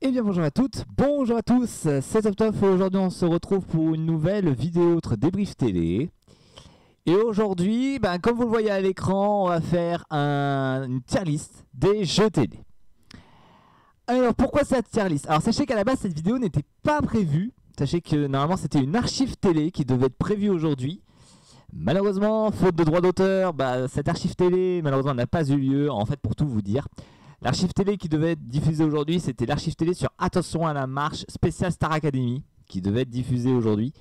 Eh bien bonjour à toutes, bonjour à tous, c'est TopTop. Aujourd'hui on se retrouve pour une nouvelle vidéo autre débrief télé. Et aujourd'hui, comme vous le voyez à l'écran, on va faire une tier list des jeux télé. Alors pourquoi cette tier list? Alors sachez qu'à la base cette vidéo n'était pas prévue. Sachez que normalement c'était une archive télé qui devait être prévue aujourd'hui. Malheureusement, faute de droit d'auteur, cette archive télé malheureusement n'a pas eu lieu. En fait, pour tout vous dire, l'archive télé qui devait être diffusée aujourd'hui, c'était l'archive télé sur Attention à la marche spécial Star Academy qui devait être diffusée aujourd'hui.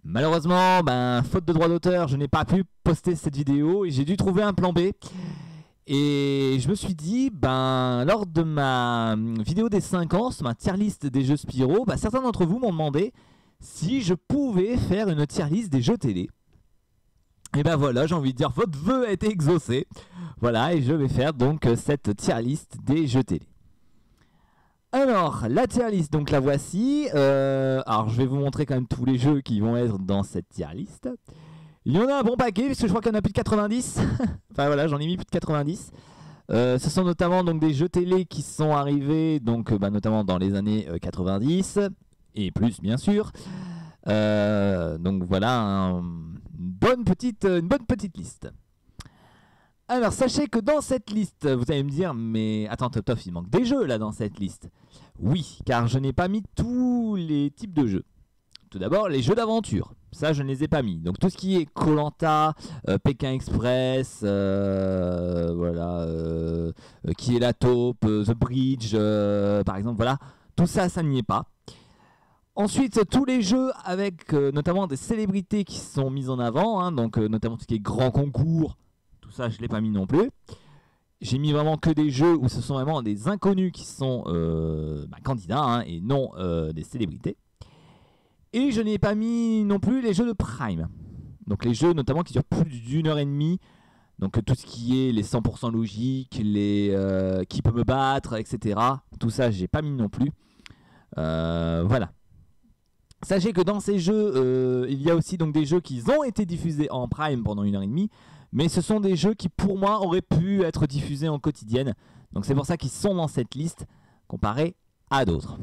Malheureusement, faute de droit d'auteur, je n'ai pas pu poster cette vidéo et j'ai dû trouver un plan B. Et je me suis dit, lors de ma vidéo des 5 ans, ma tier list des jeux Spyro, certains d'entre vous m'ont demandé si je pouvais faire une tier list des jeux télé. Et voilà, j'ai envie de dire, votre vœu a été exaucé. Voilà, et je vais faire donc cette tier list des jeux télé. Alors, la tier list, donc la voici. Alors, je vais vous montrer quand même tous les jeux qui vont être dans cette tier list. Il y en a un bon paquet, puisque je crois qu'il y en a plus de 90. Enfin voilà, j'en ai mis plus de 90. Ce sont notamment donc des jeux télé qui sont arrivés, donc notamment dans les années 90 et plus bien sûr. Donc voilà, une bonne petite liste. Alors sachez que dans cette liste, vous allez me dire, mais attends TopTop, il manque des jeux là dans cette liste. Oui, car je n'ai pas mis tous les types de jeux. Tout d'abord, les jeux d'aventure, ça je ne les ai pas mis. Donc tout ce qui est Koh-Lanta, Pékin Express, voilà, qui est la taupe, The Bridge, par exemple, voilà, tout ça, ça n'y est pas. Ensuite, tous les jeux avec notamment des célébrités qui sont mises en avant, hein, donc notamment tout ce qui est grand concours, tout ça je ne l'ai pas mis non plus. J'ai mis vraiment que des jeux où ce sont vraiment des inconnus qui sont candidats, hein, et non des célébrités. Et je n'ai pas mis non plus les jeux de Prime. Donc les jeux notamment qui durent plus d'une heure et demie. Donc tout ce qui est les 100% logiques, les qui peut me battre, etc. Tout ça j'ai pas mis non plus. Voilà. Sachez que dans ces jeux, il y a aussi donc des jeux qui ont été diffusés en Prime pendant une heure et demie. Mais ce sont des jeux qui pour moi auraient pu être diffusés en quotidienne. Donc c'est pour ça qu'ils sont dans cette liste comparé à d'autres.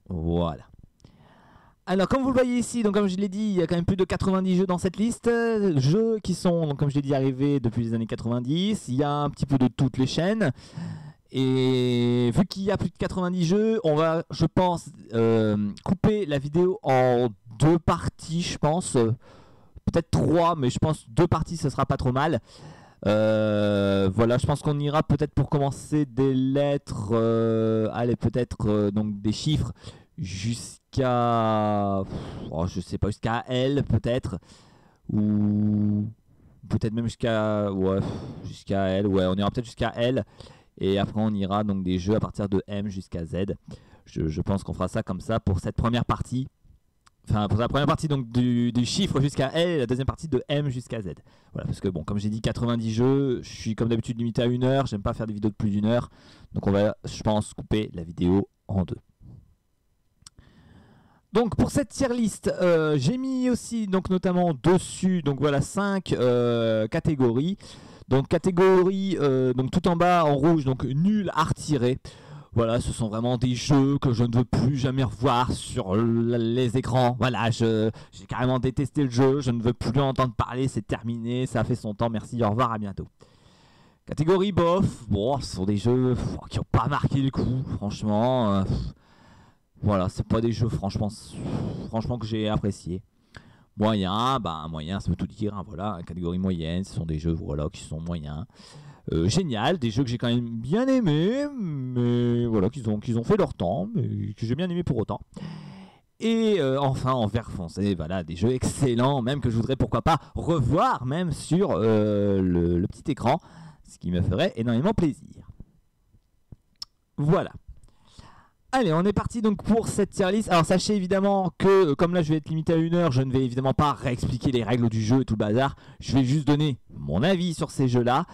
Voilà. Alors comme vous le voyez ici, donc comme je l'ai dit, il y a quand même plus de 90 jeux dans cette liste. Jeux qui sont, donc, comme je l'ai dit, arrivés depuis les années 90. Il y a un petit peu de toutes les chaînes. Et vu qu'il y a plus de 90 jeux, on va, je pense, couper la vidéo en 2 parties, je pense. Peut-être 3, mais je pense 2 parties, ce sera pas trop mal. Voilà, je pense qu'on ira peut-être pour commencer des lettres, allez, peut-être donc des chiffres jusqu'à, je sais pas, jusqu'à L peut-être, ou peut-être même jusqu'à, ouais, jusqu'à L, ouais, on ira peut-être jusqu'à L, et après on ira donc des jeux à partir de M jusqu'à Z. Je pense qu'on fera ça comme ça pour cette première partie. Enfin, pour la première partie donc du chiffre jusqu'à L et la deuxième partie de M jusqu'à Z. Voilà, parce que bon, comme j'ai dit, 90 jeux, je suis comme d'habitude limité à 1 heure, j'aime pas faire des vidéos de plus d'1 heure. Donc on va, je pense, couper la vidéo en 2. Donc pour cette tier list, j'ai mis aussi donc notamment dessus, donc voilà, 5 catégories. Donc catégorie, donc tout en bas en rouge, donc nul à retirer. Voilà, ce sont vraiment des jeux que je ne veux plus jamais revoir sur les écrans. Voilà, j'ai carrément détesté le jeu, je ne veux plus en entendre parler, c'est terminé, ça a fait son temps, merci, au revoir, à bientôt. Catégorie bof, bon, ce sont des jeux qui n'ont pas marqué le coup, franchement. Voilà, c'est pas des jeux franchement que j'ai apprécié. Moyen, moyen, ça veut tout dire, hein, voilà, catégorie moyenne, ce sont des jeux voilà, qui sont moyens. Génial, des jeux que j'ai quand même bien aimés, mais voilà, qu'ils ont fait leur temps, mais que j'ai bien aimé pour autant. Et enfin en vert foncé, voilà, des jeux excellents, même que je voudrais pourquoi pas revoir même sur le petit écran, ce qui me ferait énormément plaisir. Voilà. Allez, on est parti donc pour cette tier list. Alors sachez évidemment que comme là je vais être limité à 1 heure, je ne vais évidemment pas réexpliquer les règles du jeu et tout le bazar. Je vais juste donner mon avis sur ces jeux-là.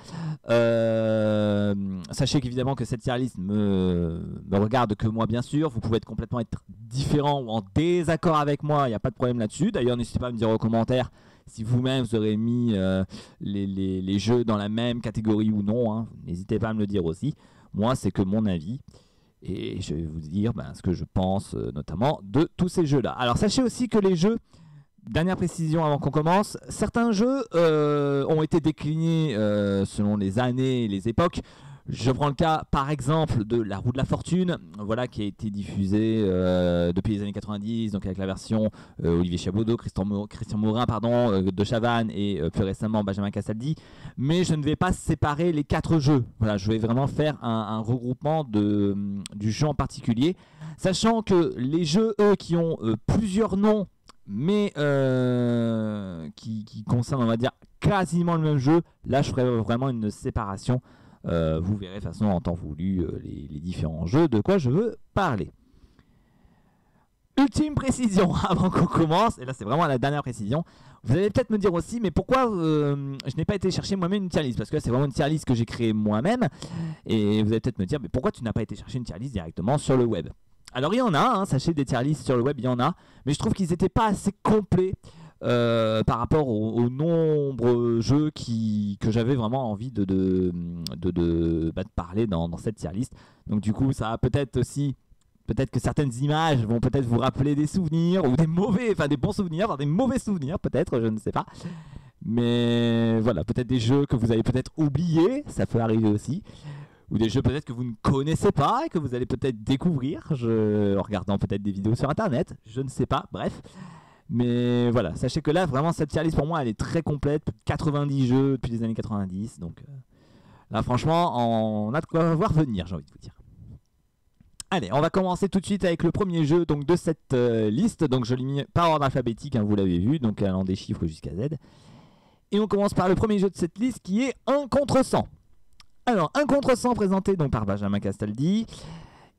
Sachez qu'évidemment que cette tier list me regarde que moi bien sûr. Vous pouvez complètement être différent ou en désaccord avec moi, il n'y a pas de problème là-dessus. D'ailleurs n'hésitez pas à me dire aux commentaires si vous-même vous aurez mis les jeux dans la même catégorie ou non, hein. N'hésitez pas à me le dire aussi. Moi c'est que mon avis. Et je vais vous dire ce que je pense notamment de tous ces jeux-là. Alors sachez aussi que les jeux, dernière précision avant qu'on commence, certains jeux ont été déclinés selon les années et les époques. Je prends le cas par exemple de La Roue de la Fortune, voilà, qui a été diffusée depuis les années 90, donc avec la version Olivier Chabodeau, Christian Morin de Chavannes et plus récemment Benjamin Castaldi. Mais je ne vais pas séparer les 4 jeux. Voilà, je vais vraiment faire un regroupement du jeu en particulier, sachant que les jeux, eux, qui ont plusieurs noms, mais qui concernent, on va dire, quasiment le même jeu, là je ferai vraiment une séparation. Vous verrez de façon en temps voulu les différents jeux de quoi je veux parler. Ultime précision avant qu'on commence, et là c'est vraiment la dernière précision. Vous allez peut-être me dire aussi, mais pourquoi je n'ai pas été chercher moi-même une tier list, parce que là c'est vraiment une tier list que j'ai créée moi-même. Et vous allez peut-être me dire, mais pourquoi tu n'as pas été chercher une tier list directement sur le web? Alors il y en a, hein, sachez, des tier lists sur le web, il y en a, mais je trouve qu'ils n'étaient pas assez complets par rapport au nombreux jeux que j'avais vraiment envie de parler dans cette tier list. Donc du coup, ça a peut-être aussi, peut-être que certaines images vont peut-être vous rappeler des souvenirs, ou des bons souvenirs, enfin des mauvais souvenirs peut-être, je ne sais pas. Mais voilà, peut-être des jeux que vous avez peut-être oubliés, ça peut arriver aussi. Ou des jeux peut-être que vous ne connaissez pas et que vous allez peut-être découvrir en regardant peut-être des vidéos sur internet, je ne sais pas, bref. Mais voilà, sachez que là, vraiment, cette tier list pour moi, elle est très complète. Plus de 90 jeux depuis les années 90. Donc là, franchement, on a de quoi voir venir, j'ai envie de vous dire. Allez, on va commencer tout de suite avec le premier jeu donc, de cette liste. Donc je l'ai mis par ordre alphabétique, hein, vous l'avez vu, donc allant des chiffres jusqu'à Z. Et on commence par le premier jeu de cette liste qui est 1 contre 100. Alors, 1 contre 100 présenté donc, par Benjamin Castaldi.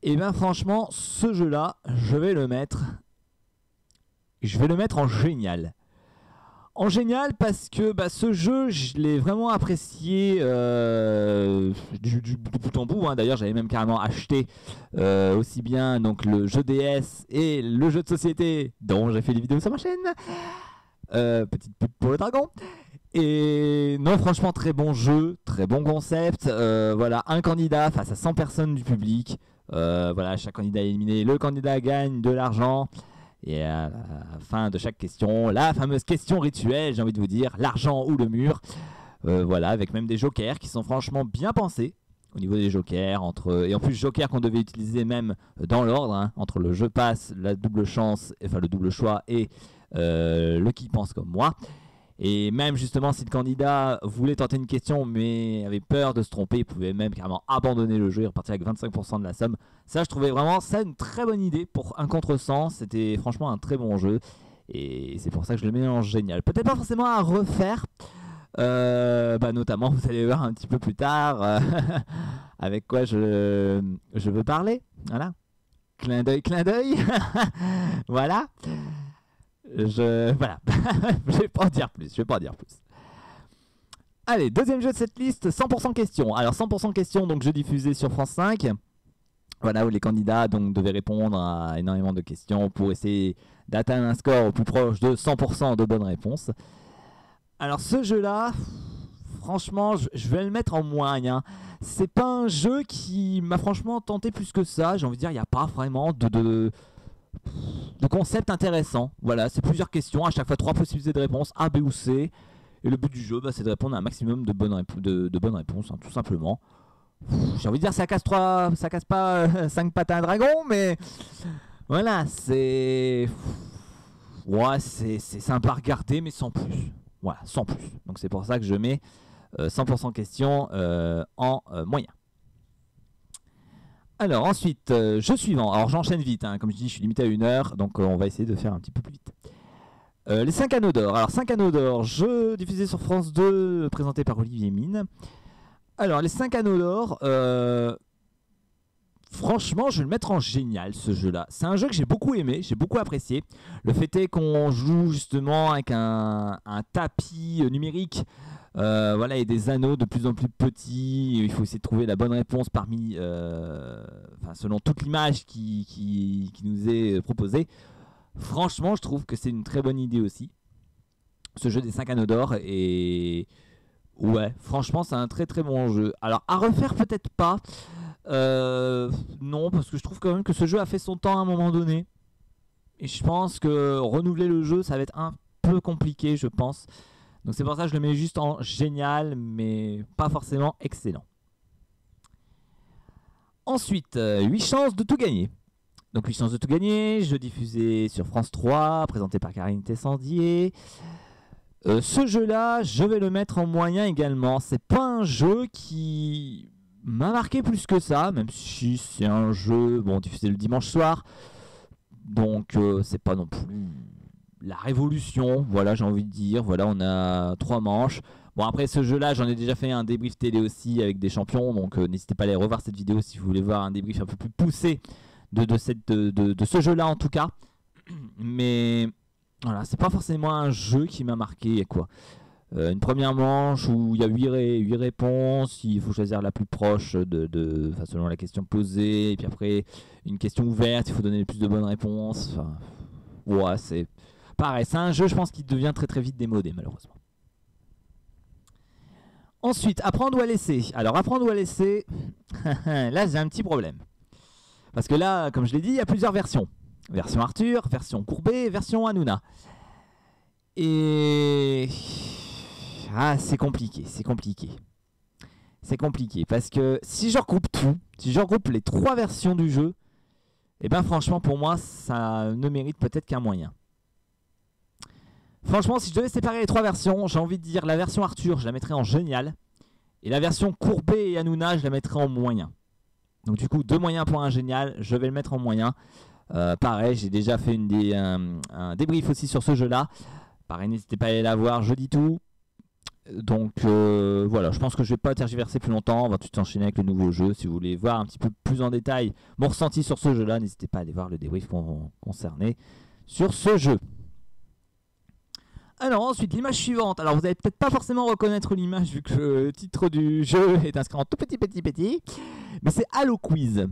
Et bien franchement, ce jeu-là, je vais le mettre en génial. En génial parce que ce jeu, je l'ai vraiment apprécié du bout en bout. Hein. D'ailleurs, j'avais même carrément acheté aussi bien donc, le jeu DS et le jeu de société dont j'ai fait des vidéos sur ma chaîne. Petite pub pour le dragon. Et non, franchement, très bon jeu, très bon concept. Voilà, un candidat face à 100 personnes du public. Voilà, chaque candidat est éliminé. Le candidat gagne de l'argent. Et à la fin de chaque question, la fameuse question rituelle, j'ai envie de vous dire, l'argent ou le mur. Voilà, avec même des jokers qui sont franchement bien pensés au niveau des jokers. Et en plus, jokers qu'on devait utiliser même dans l'ordre, hein, entre le jeu passe, la double chance, enfin le double choix et le qui pense comme moi. Et même justement, si le candidat voulait tenter une question mais avait peur de se tromper, il pouvait même carrément abandonner le jeu et repartir avec 25% de la somme. Ça, je trouvais vraiment ça une très bonne idée pour 1 contre 100. C'était franchement un très bon jeu. Et c'est pour ça que je le mets en génial. Peut-être pas forcément à refaire. Notamment, vous allez voir un petit peu plus tard avec quoi je veux parler. Voilà. Clin d'œil, clin d'œil. Voilà. Voilà. Je vais pas en dire plus. Allez, deuxième jeu de cette liste, 100% questions. Alors 100% questions, donc jeu diffusé sur France 5. Voilà, où les candidats donc devaient répondre à énormément de questions pour essayer d'atteindre un score au plus proche de 100% de bonnes réponses. Alors ce jeu-là, franchement, je vais le mettre en moyen. C'est pas un jeu qui m'a franchement tenté plus que ça. J'ai envie de dire, il n'y a pas vraiment de concept intéressant. Voilà, c'est plusieurs questions, à chaque fois 3 possibilités de réponse, A, B ou C. Et le but du jeu, c'est de répondre à un maximum de bonnes réponses, hein, tout simplement. J'ai envie de dire, ça casse pas 5 pattes à un dragon, mais voilà, c'est sympa à regarder, mais sans plus. Voilà, sans plus. Donc c'est pour ça que je mets 100% questions en moyen. Alors ensuite, jeu suivant. Alors j'enchaîne vite, hein. Comme je dis, je suis limité à 1 heure, donc on va essayer de faire un petit peu plus vite. Les 5 anneaux d'or. Alors 5 anneaux d'or, jeu diffusé sur France 2, présenté par Olivier Mine. Alors les 5 anneaux d'or, franchement je vais le mettre en génial ce jeu-là. C'est un jeu que j'ai beaucoup aimé, j'ai beaucoup apprécié. Le fait est qu'on joue justement avec un tapis numérique. Voilà, et des anneaux de plus en plus petits. Il faut essayer de trouver la bonne réponse parmi, selon toute l'image qui nous est proposée. Franchement, je trouve que c'est une très bonne idée aussi, ce jeu des 5 anneaux d'or. Et ouais, franchement, c'est un très très bon jeu. Alors, à refaire peut-être pas. Non, parce que je trouve quand même que ce jeu a fait son temps à un moment donné. Et je pense que renouveler le jeu, ça va être un peu compliqué, je pense. Donc c'est pour ça que je le mets juste en génial, mais pas forcément excellent. Ensuite, 8 chances de tout gagner. Donc 8 chances de tout gagner, jeu diffusé sur France 3, présenté par Karine Tessandier. Ce jeu-là, je vais le mettre en moyen également. C'est pas un jeu qui m'a marqué plus que ça, même si c'est un jeu diffusé le dimanche soir. Donc c'est pas non plus la révolution, voilà, j'ai envie de dire. Voilà, on a 3 manches. Bon, après ce jeu-là, j'en ai déjà fait un débrief télé aussi avec des champions. Donc n'hésitez pas à aller revoir cette vidéo si vous voulez voir un débrief un peu plus poussé de ce jeu-là en tout cas. Mais voilà, c'est pas forcément un jeu qui m'a marqué, quoi. Une première manche où il y a 8 réponses, il faut choisir la plus proche selon la question posée, et puis après une question ouverte, il faut donner le plus de bonnes réponses. Enfin, ouais, c'est pareil, c'est un jeu, je pense, qui devient très très vite démodé, malheureusement. Ensuite, apprendre ou à laisser. Alors, apprendre ou à laisser, là j'ai un petit problème. Parce que là, comme je l'ai dit, il y a plusieurs versions. Version Arthur, version Courbet, version Hanouna. Et... ah, c'est compliqué, c'est compliqué. C'est compliqué parce que si je regroupe tout, si je regroupe les 3 versions du jeu, et ben franchement pour moi ça ne mérite peut-être qu'un moyen. Franchement, si je devais séparer les 3 versions, j'ai envie de dire la version Arthur, je la mettrais en génial. Et la version Courbet et Hanouna, je la mettrais en moyen. Donc du coup, 2 moyens pour un génial, je vais le mettre en moyen. Pareil, j'ai déjà fait un débrief aussi sur ce jeu-là. Pareil, n'hésitez pas à aller la voir, je dis tout. Donc voilà, je pense que je vais pas tergiverser plus longtemps. On va tout de suite enchaîner avec le nouveau jeu. Si vous voulez voir un petit peu plus en détail mon ressenti sur ce jeu-là, n'hésitez pas à aller voir le débrief concerné sur ce jeu. Alors ensuite, l'image suivante. Alors vous allez peut-être pas forcément reconnaître l'image vu que le titre du jeu est inscrit en tout petit. Mais c'est Halo Quiz.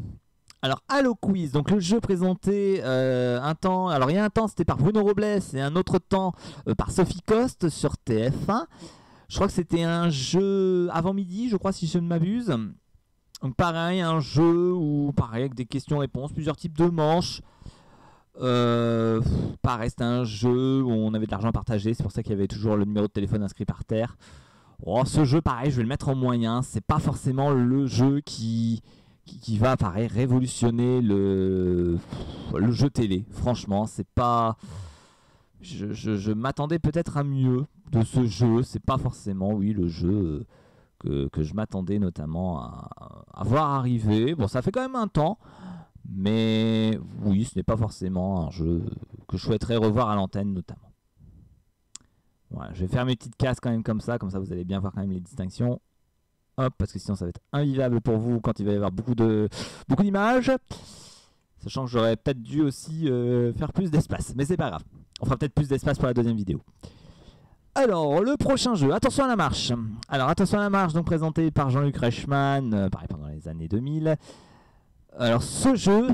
Alors Halo Quiz, donc le jeu présenté un temps. Alors il y a un temps c'était par Bruno Robles et un autre temps par Sophie Coste sur TF1. Je crois que c'était un jeu avant midi, je crois, si je ne m'abuse. Donc pareil, un jeu où pareil avec des questions-réponses, plusieurs types de manches. Pareil, c'était un jeu où on avait de l'argent partagé, c'est pour ça qu'il y avait toujours le numéro de téléphone inscrit par terre. Oh, ce jeu, pareil, je vais le mettre en moyen. C'est pas forcément le jeu qui va, pareil, révolutionner le jeu télé. Franchement, c'est pas... Je m'attendais peut-être à mieux de ce jeu. C'est pas forcément, oui, le jeu que je m'attendais notamment à voir arriver. Bon, ça fait quand même un temps. Mais oui, ce n'est pas forcément un jeu que je souhaiterais revoir à l'antenne notamment. Voilà, je vais faire mes petites cases quand même comme ça vous allez bien voir quand même les distinctions. Hop, parce que sinon ça va être invivable pour vous quand il va y avoir beaucoup d'images. Sachant que j'aurais peut-être dû aussi faire plus d'espace, mais c'est pas grave. On fera peut-être plus d'espace pour la deuxième vidéo. Alors, le prochain jeu, attention à la marche. Alors, attention à la marche, donc présenté par Jean-Luc Reichmann, pareil pendant les années 2000. Alors ce jeu,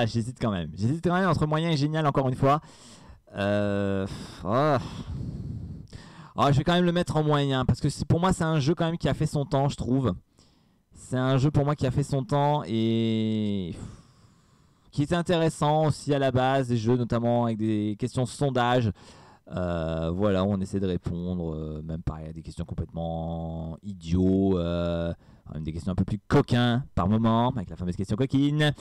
j'hésite quand même. J'hésite quand même entre moyen et génial encore une fois. Je vais quand même le mettre en moyen parce que pour moi c'est un jeu quand même qui a fait son temps, je trouve. C'est un jeu pour moi qui a fait son temps et qui était intéressant aussi à la base, des jeux notamment avec des questions sondage. Voilà, on essaie de répondre, même pareil à des questions complètement idiots, même des questions un peu plus coquins par moment, avec la fameuse question coquine.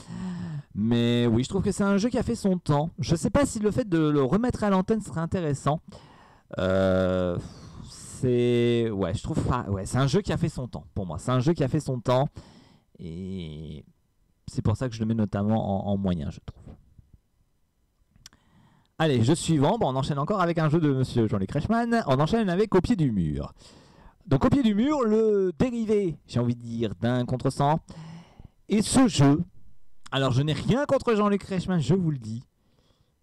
Mais oui, je trouve que c'est un jeu qui a fait son temps. Je sais pas si le fait de le remettre à l'antenne serait intéressant. Je trouve c'est un jeu qui a fait son temps pour moi. C'est un jeu qui a fait son temps et c'est pour ça que je le mets notamment en moyen, je trouve. Allez, jeu suivant, on enchaîne encore avec un jeu de monsieur Jean-Luc Reichmann. On enchaîne avec Au pied du mur. Donc Au pied du mur, le dérivé, j'ai envie de dire, d'un contresens. Et ce jeu, alors je n'ai rien contre Jean-Luc Reichmann, je vous le dis.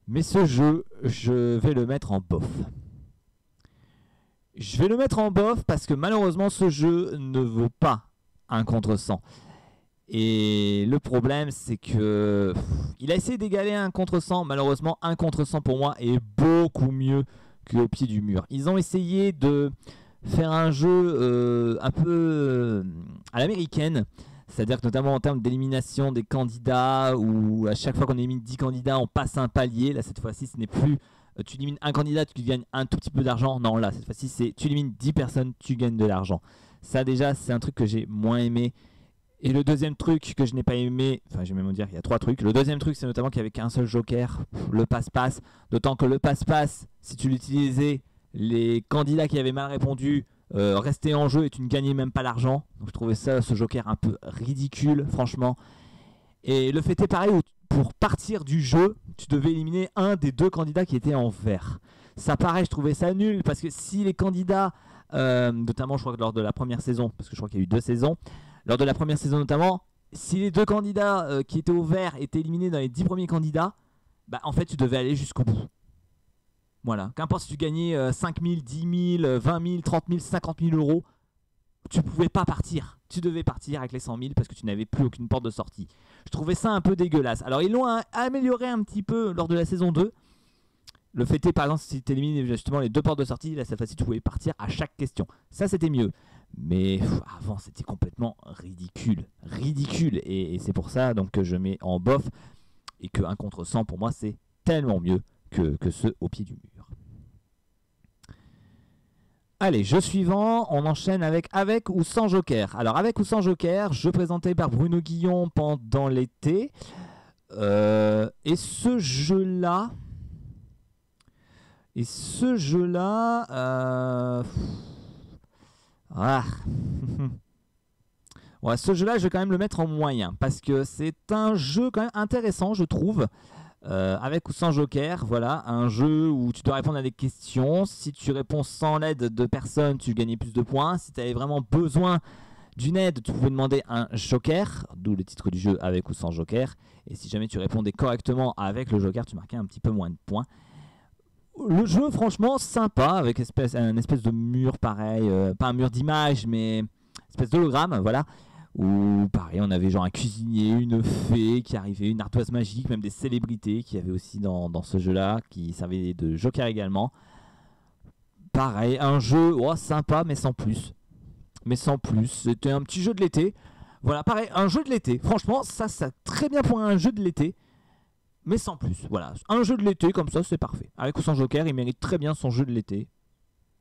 Mais ce jeu, je vais le mettre en bof. Je vais le mettre en bof parce que malheureusement ce jeu ne vaut pas un contresens. Et le problème c'est que il a essayé d'égaler un contresens. Malheureusement un contresens pour moi est beaucoup mieux qu'au pied du mur. Ils ont essayé de faire un jeu un peu à l'américaine, c'est-à-dire que notamment en termes d'élimination des candidats, où à chaque fois qu'on élimine 10 candidats, on passe un palier. Là, cette fois-ci, ce n'est plus tu élimines un candidat, tu gagnes un tout petit peu d'argent. Non, là, cette fois-ci, c'est tu élimines 10 personnes, tu gagnes de l'argent. Ça, déjà, c'est un truc que j'ai moins aimé. Et le deuxième truc que je n'ai pas aimé, enfin, je vais même dire, il y a 3 trucs. Le deuxième truc, c'est notamment qu'il n'y avait qu'un seul joker, le passe-passe. D'autant que le passe-passe, si tu l'utilisais, les candidats qui avaient mal répondu restaient en jeu et tu ne gagnais même pas l'argent. Donc je trouvais ça, ce joker, un peu ridicule, franchement. Et le fait est pareil, où pour partir du jeu, tu devais éliminer un des 2 candidats qui étaient en vert. Ça, pareil, je trouvais ça nul, parce que si les candidats, notamment je crois que lors de la première saison, parce que je crois qu'il y a eu 2 saisons, lors de la première saison notamment, si les 2 candidats qui étaient au vert étaient éliminés dans les 10 premiers candidats, bah en fait tu devais aller jusqu'au bout. Voilà, qu'importe si tu gagnais 5 000, 10 000, 20 000, 30 000, 50 000 euros, tu pouvais pas partir. Tu devais partir avec les 100 000 parce que tu n'avais plus aucune porte de sortie. Je trouvais ça un peu dégueulasse. Alors ils l'ont amélioré un petit peu lors de la saison 2. Le fait est, par exemple, si tu élimines justement les 2 portes de sortie, là cette fois-ci tu pouvais partir à chaque question. Ça c'était mieux. Mais avant c'était complètement ridicule. Ridicule. Et c'est pour ça donc, que je mets en bof. Et que 1 contre 100 pour moi c'est tellement mieux que ceux au pied du mur. Allez, jeu suivant, on enchaîne avec ou sans joker. Alors avec ou sans joker, jeu présenté par Bruno Guillon pendant l'été. Et ce jeu-là... Ah. Ouais, ce jeu-là, je vais quand même le mettre en moyen. Parce que c'est un jeu quand même intéressant, je trouve. Avec ou sans joker, voilà, un jeu où tu dois répondre à des questions. Si tu réponds sans l'aide de personne, tu gagnais plus de points. Si tu avais vraiment besoin d'une aide, tu pouvais demander un joker, d'où le titre du jeu, avec ou sans joker. Et si jamais tu répondais correctement avec le joker, tu marquais un petit peu moins de points. Le jeu, franchement, sympa, avec un espèce de mur pareil, pas un mur d'image, mais une espèce d'hologramme, voilà. Où pareil, on avait genre un cuisinier, une fée qui arrivait, une ardoise magique, même des célébrités qui avaient aussi dans ce jeu-là, qui servaient de joker également. Pareil, un jeu sympa, mais sans plus. C'était un petit jeu de l'été. Voilà, pareil, un jeu de l'été. Franchement, ça très bien pour un jeu de l'été, mais sans plus. Voilà, un jeu de l'été comme ça, c'est parfait. Avec ou sans joker, il mérite très bien son jeu de l'été.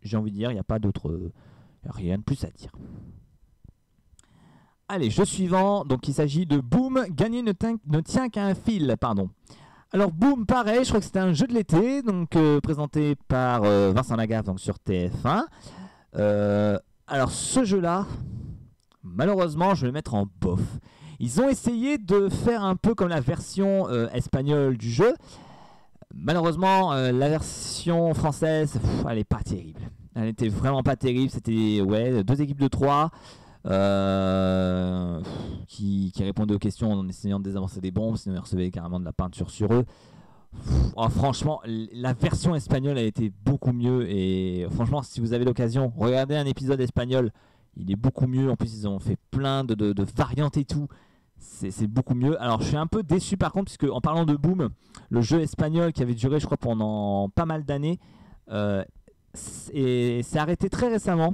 J'ai envie de dire, il n'y a pas d'autre... rien de plus à dire. Allez, jeu suivant, donc il s'agit de Boom, gagner ne tient qu'à un fil, pardon. Alors Boom, pareil, je crois que c'était un jeu de l'été, donc présenté par Vincent Lagaffe donc, sur TF1. Alors ce jeu-là, malheureusement, je vais le mettre en bof. Ils ont essayé de faire un peu comme la version espagnole du jeu. Malheureusement, la version française, elle n'est pas terrible. Elle n'était vraiment pas terrible, c'était 2 équipes de 3. Qui répondaient aux questions en essayant de désamorcer des bombes, sinon ils recevaient carrément de la peinture sur eux. Franchement, la version espagnole a été beaucoup mieux. Et franchement, si vous avez l'occasion, regardez un épisode espagnol, il est beaucoup mieux. En plus, ils ont fait plein de variantes et tout. C'est beaucoup mieux. Alors, je suis un peu déçu par contre, puisque en parlant de Boom, le jeu espagnol qui avait duré, je crois, pendant pas mal d'années, s'est arrêté très récemment.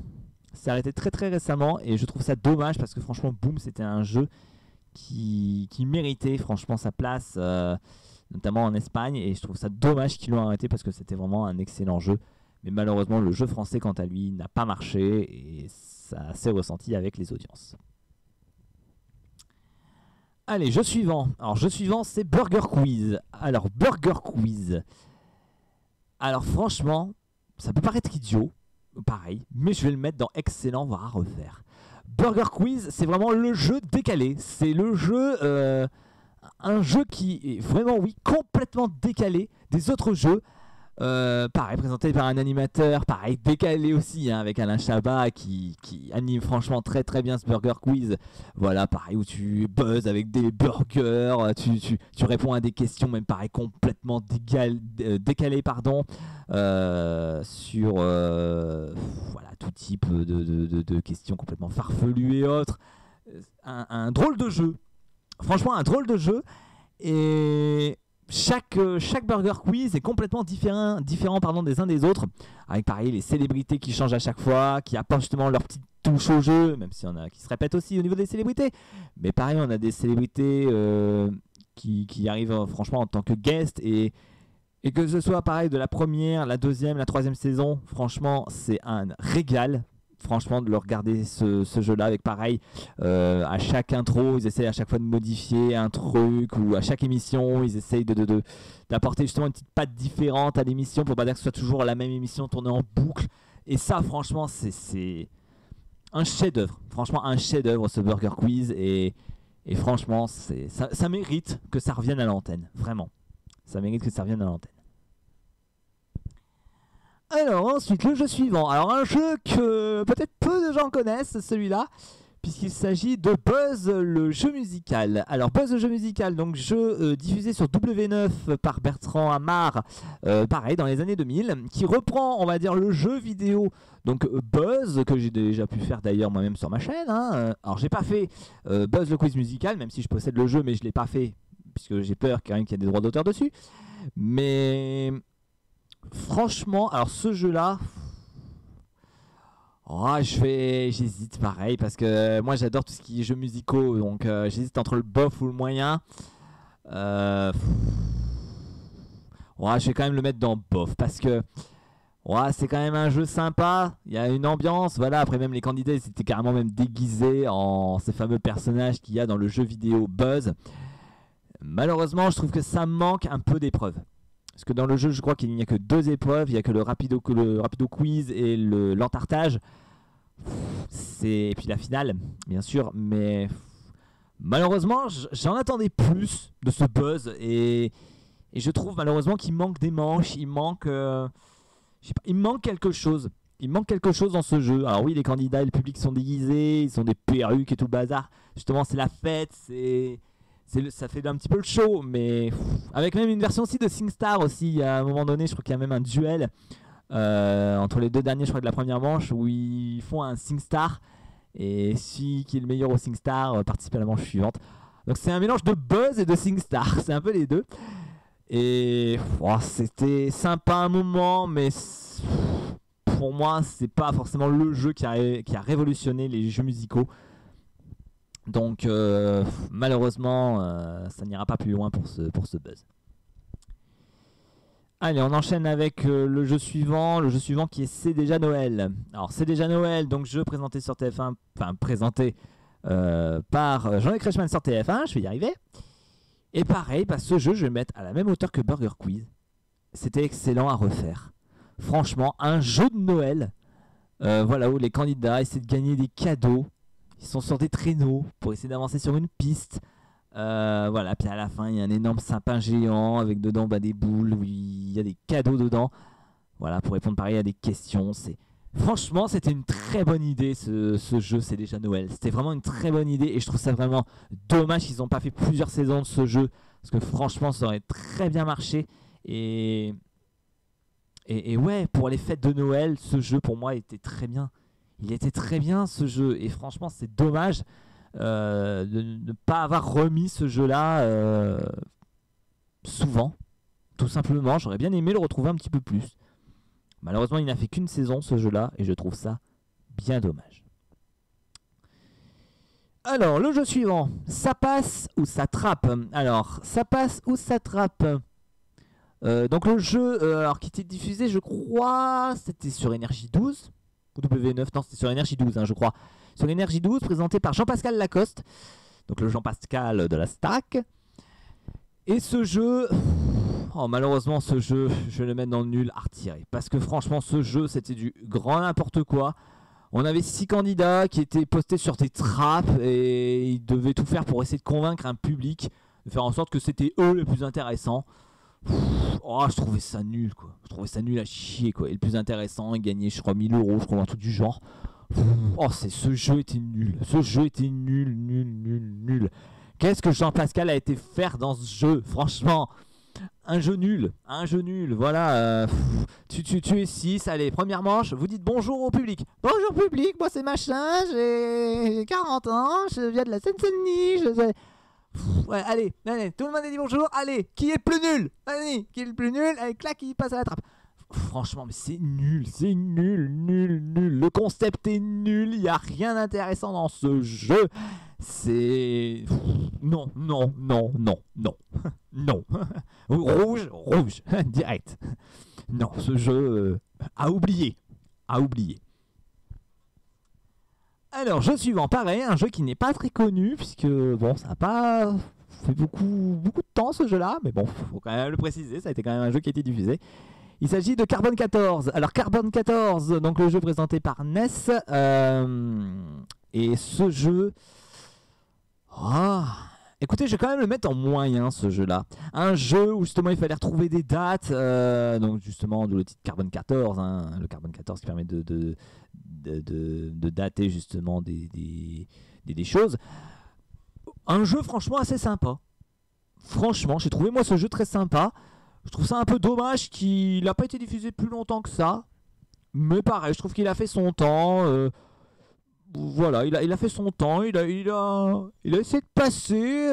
C'est arrêté très récemment et je trouve ça dommage parce que franchement Boom c'était un jeu qui méritait franchement sa place notamment en Espagne et je trouve ça dommage qu'ils l'ont arrêté parce que c'était vraiment un excellent jeu mais malheureusement le jeu français quant à lui n'a pas marché et ça s'est ressenti avec les audiences. Allez, jeu suivant. Alors jeu suivant c'est Burger Quiz. Alors Burger Quiz. Alors franchement ça peut paraître idiot. Pareil, mais je vais le mettre dans excellent, voire à refaire. Burger Quiz, c'est vraiment le jeu décalé. C'est le jeu, un jeu qui est vraiment, complètement décalé des autres jeux. Pareil, présenté par un animateur, pareil, décalé aussi, avec Alain Chabat qui anime franchement très bien ce Burger Quiz. Voilà, pareil, où tu buzzes avec des burgers, tu réponds à des questions, même pareil, complètement décalées, pardon, sur voilà, tout type de questions complètement farfelues et autres. Un drôle de jeu, franchement, un drôle de jeu. Et chaque Burger Quiz est complètement différent pardon, des uns des autres, avec pareil les célébrités qui changent à chaque fois, qui apportent justement leur petite touche au jeu, même si on a qui se répètent aussi au niveau des célébrités. Mais pareil, on a des célébrités qui arrivent franchement en tant que guest et que ce soit pareil de la première, la deuxième, la troisième saison, franchement c'est un régal. Franchement, de le regarder ce jeu-là avec pareil, à chaque intro, ils essayent à chaque fois de modifier un truc, ou à chaque émission, ils essayent d'apporter justement une petite patte différente à l'émission pour pas dire que ce soit toujours la même émission tournée en boucle. Et ça, franchement, c'est un chef-d'œuvre. Franchement, un chef-d'œuvre ce Burger Quiz. Et franchement, ça mérite que ça revienne à l'antenne. Vraiment. Ça mérite que ça revienne à l'antenne. Alors ensuite le jeu suivant, alors un jeu que peut-être peu de gens connaissent celui-là, puisqu'il s'agit de Buzz le jeu musical. Alors Buzz le jeu musical, donc jeu diffusé sur W9 par Bertrand Amar, pareil dans les années 2000, qui reprend on va dire le jeu vidéo, donc Buzz, que j'ai déjà pu faire d'ailleurs moi-même sur ma chaîne, hein. Alors j'ai pas fait Buzz le quiz musical, même si je possède le jeu mais je l'ai pas fait, puisque j'ai peur quand même qu'il y ait des droits d'auteur dessus, mais... Franchement, alors ce jeu-là, j'hésite pareil parce que moi j'adore tout ce qui est jeux musicaux, donc j'hésite entre le bof ou le moyen. Je vais quand même le mettre dans bof parce que c'est quand même un jeu sympa, il y a une ambiance, voilà. Après même les candidats ils étaient carrément même déguisés en ces fameux personnages qu'il y a dans le jeu vidéo Buzz. Malheureusement, je trouve que ça manque un peu d'épreuves. Parce que dans le jeu, je crois qu'il n'y a que 2 épreuves. Il n'y a que le rapido quiz et l'entartage. Et puis la finale, bien sûr. Mais malheureusement, j'en attendais plus de ce Buzz. Et je trouve malheureusement qu'il manque des manches. Il manque quelque chose. Il manque quelque chose dans ce jeu. Alors oui, les candidats et le public sont déguisés. Ils ont des perruques et tout le bazar. Justement, c'est la fête. Ça fait un petit peu le show, mais avec même une version aussi de SingStar aussi. À un moment donné, je crois qu'il y a même un duel entre les 2 derniers, je crois, de la première manche, où ils font un SingStar. Et celui qui est le meilleur au SingStar participe à la manche suivante. Donc c'est un mélange de Buzz et de SingStar. C'est un peu les deux. Et c'était sympa un moment, mais pour moi, c'est pas forcément le jeu qui a révolutionné les jeux musicaux. Donc malheureusement ça n'ira pas plus loin pour ce Buzz. Allez, on enchaîne avec le jeu suivant qui est C'est déjà Noël. Alors C'est déjà Noël, donc jeu présenté sur TF1, enfin présenté par Jean-Luc Reichmann sur TF1, je vais y arriver. Et pareil, ce jeu je vais le mettre à la même hauteur que Burger Quiz. C'était excellent à refaire. Franchement, un jeu de Noël, où les candidats essaient de gagner des cadeaux. Ils sont sur des traîneaux pour essayer d'avancer sur une piste. Puis à la fin, il y a un énorme sapin géant avec dedans des boules où il y a des cadeaux dedans. Voilà, pour répondre pareil à des questions. Franchement, c'était une très bonne idée ce jeu, C'est déjà Noël. C'était vraiment une très bonne idée et je trouve ça vraiment dommage qu'ils n'ont pas fait plusieurs saisons de ce jeu. Parce que franchement, ça aurait très bien marché. Et ouais, pour les fêtes de Noël, ce jeu pour moi était très bien. Il était très bien ce jeu et franchement c'est dommage de ne pas avoir remis ce jeu-là souvent. Tout simplement, j'aurais bien aimé le retrouver un petit peu plus. Malheureusement, il n'a fait qu'une saison ce jeu-là et je trouve ça bien dommage. Alors, le jeu suivant, ça passe ou ça trappe. Alors, ça passe ou ça trappe. Donc le jeu qui était diffusé, je crois, c'était sur Énergie 12. Ou W9, non c'était sur Énergie 12 je crois. Sur Énergie 12, présenté par Jean-Pascal Lacoste. Donc le Jean-Pascal de la Starac. Et ce jeu... malheureusement ce jeu, je vais le mettre dans le nul à retirer. Parce que franchement ce jeu c'était du grand n'importe quoi. On avait 6 candidats qui étaient postés sur des trappes. Et ils devaient tout faire pour essayer de convaincre un public. De faire en sorte que c'était eux les plus intéressants. Je trouvais ça nul quoi. Je trouvais ça nul à chier quoi. Et le plus intéressant, il gagnait je crois 1000 €, je crois un truc du genre. Ce jeu était nul. Ce jeu était nul. Qu'est-ce que Jean-Pascal a été faire dans ce jeu? Franchement, un jeu nul. Voilà. Tu es 6, allez, première manche, vous dites bonjour au public. Bonjour public, moi c'est machin, j'ai 40 ans, je viens de la Seine-Saint-Denis. Ouais, allez, tout le monde a dit bonjour. Allez, qui est le plus nul? Allez, qui est le plus nul? Allez, clac, il passe à la trappe. Franchement, mais c'est nul, nul. Le concept est nul, il n'y a rien d'intéressant dans ce jeu. C'est... Non. Non. Rouge, direct. Non, ce jeu à oublier. Alors, jeu suivant, pareil, un jeu qui n'est pas très connu, puisque, bon, ça n'a pas fait beaucoup de temps ce jeu-là, mais bon, faut quand même le préciser, ça a été quand même un jeu qui a été diffusé. Il s'agit de Carbon 14. Alors Carbon 14, donc le jeu présenté par NES. Et ce jeu... écoutez, je vais quand même le mettre en moyen, ce jeu-là. Un jeu où justement il fallait retrouver des dates. Donc justement, d'où le titre Carbon 14. Hein, le Carbon 14 qui permet de dater justement des choses. Un jeu franchement assez sympa. Franchement, j'ai trouvé moi ce jeu très sympa. Je trouve ça un peu dommage qu'il n'a pas été diffusé plus longtemps que ça. Mais pareil, je trouve qu'il a fait son temps. Voilà, il a fait son temps. Il a essayé de passer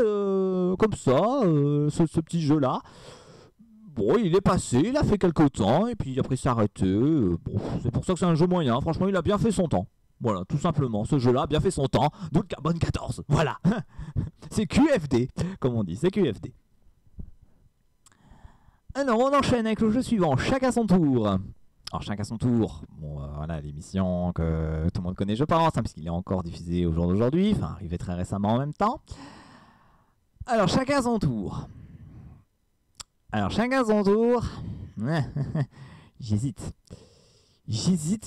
comme ça, ce petit jeu-là. Bon, il est passé, il a fait quelques temps. Et puis après, il s'est arrêté. Bon, c'est pour ça que c'est un jeu moyen. Franchement, il a bien fait son temps. Voilà, tout simplement. Ce jeu-là a bien fait son temps. D'où le Carbon 14. Voilà. C'est QFD, comme on dit. C'est QFD. Alors on enchaîne avec le jeu suivant, chacun son tour. Alors chacun son tour, bon voilà l'émission que tout le monde connaît je pense, hein, puisqu'il est encore diffusé au jour d'aujourd'hui, enfin arrivé très récemment en même temps. Alors chacun son tour. J'hésite,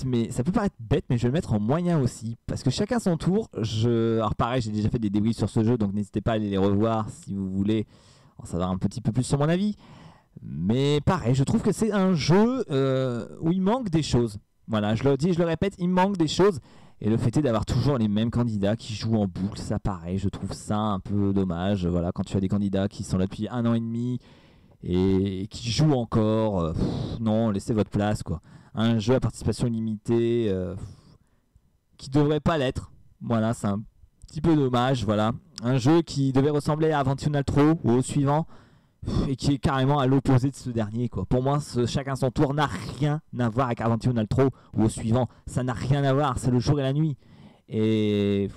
mais ça peut paraître bête, mais je vais le mettre en moyen aussi, parce que chacun son tour, alors pareil j'ai déjà fait des débriefs sur ce jeu, donc n'hésitez pas à aller les revoir si vous voulez en savoir un petit peu plus sur mon avis. Mais pareil, je trouve que c'est un jeu où il manque des choses. Voilà, je le dis, je le répète, il manque des choses. Et le fait est d'avoir toujours les mêmes candidats qui jouent en boucle, ça pareil, je trouve ça un peu dommage. Voilà, quand tu as des candidats qui sont là depuis 1 an et demi et qui jouent encore, non, laissez votre place quoi. Un jeu à participation limitée qui devrait pas l'être. Voilà, c'est un petit peu dommage. Voilà, un jeu qui devait ressembler à Aventure Altro ou au suivant. Et qui est carrément à l'opposé de ce dernier quoi. Pour moi, chacun son tour n'a rien à voir avec Aventure Altro ou au suivant. Ça n'a rien à voir, c'est le jour et la nuit. Et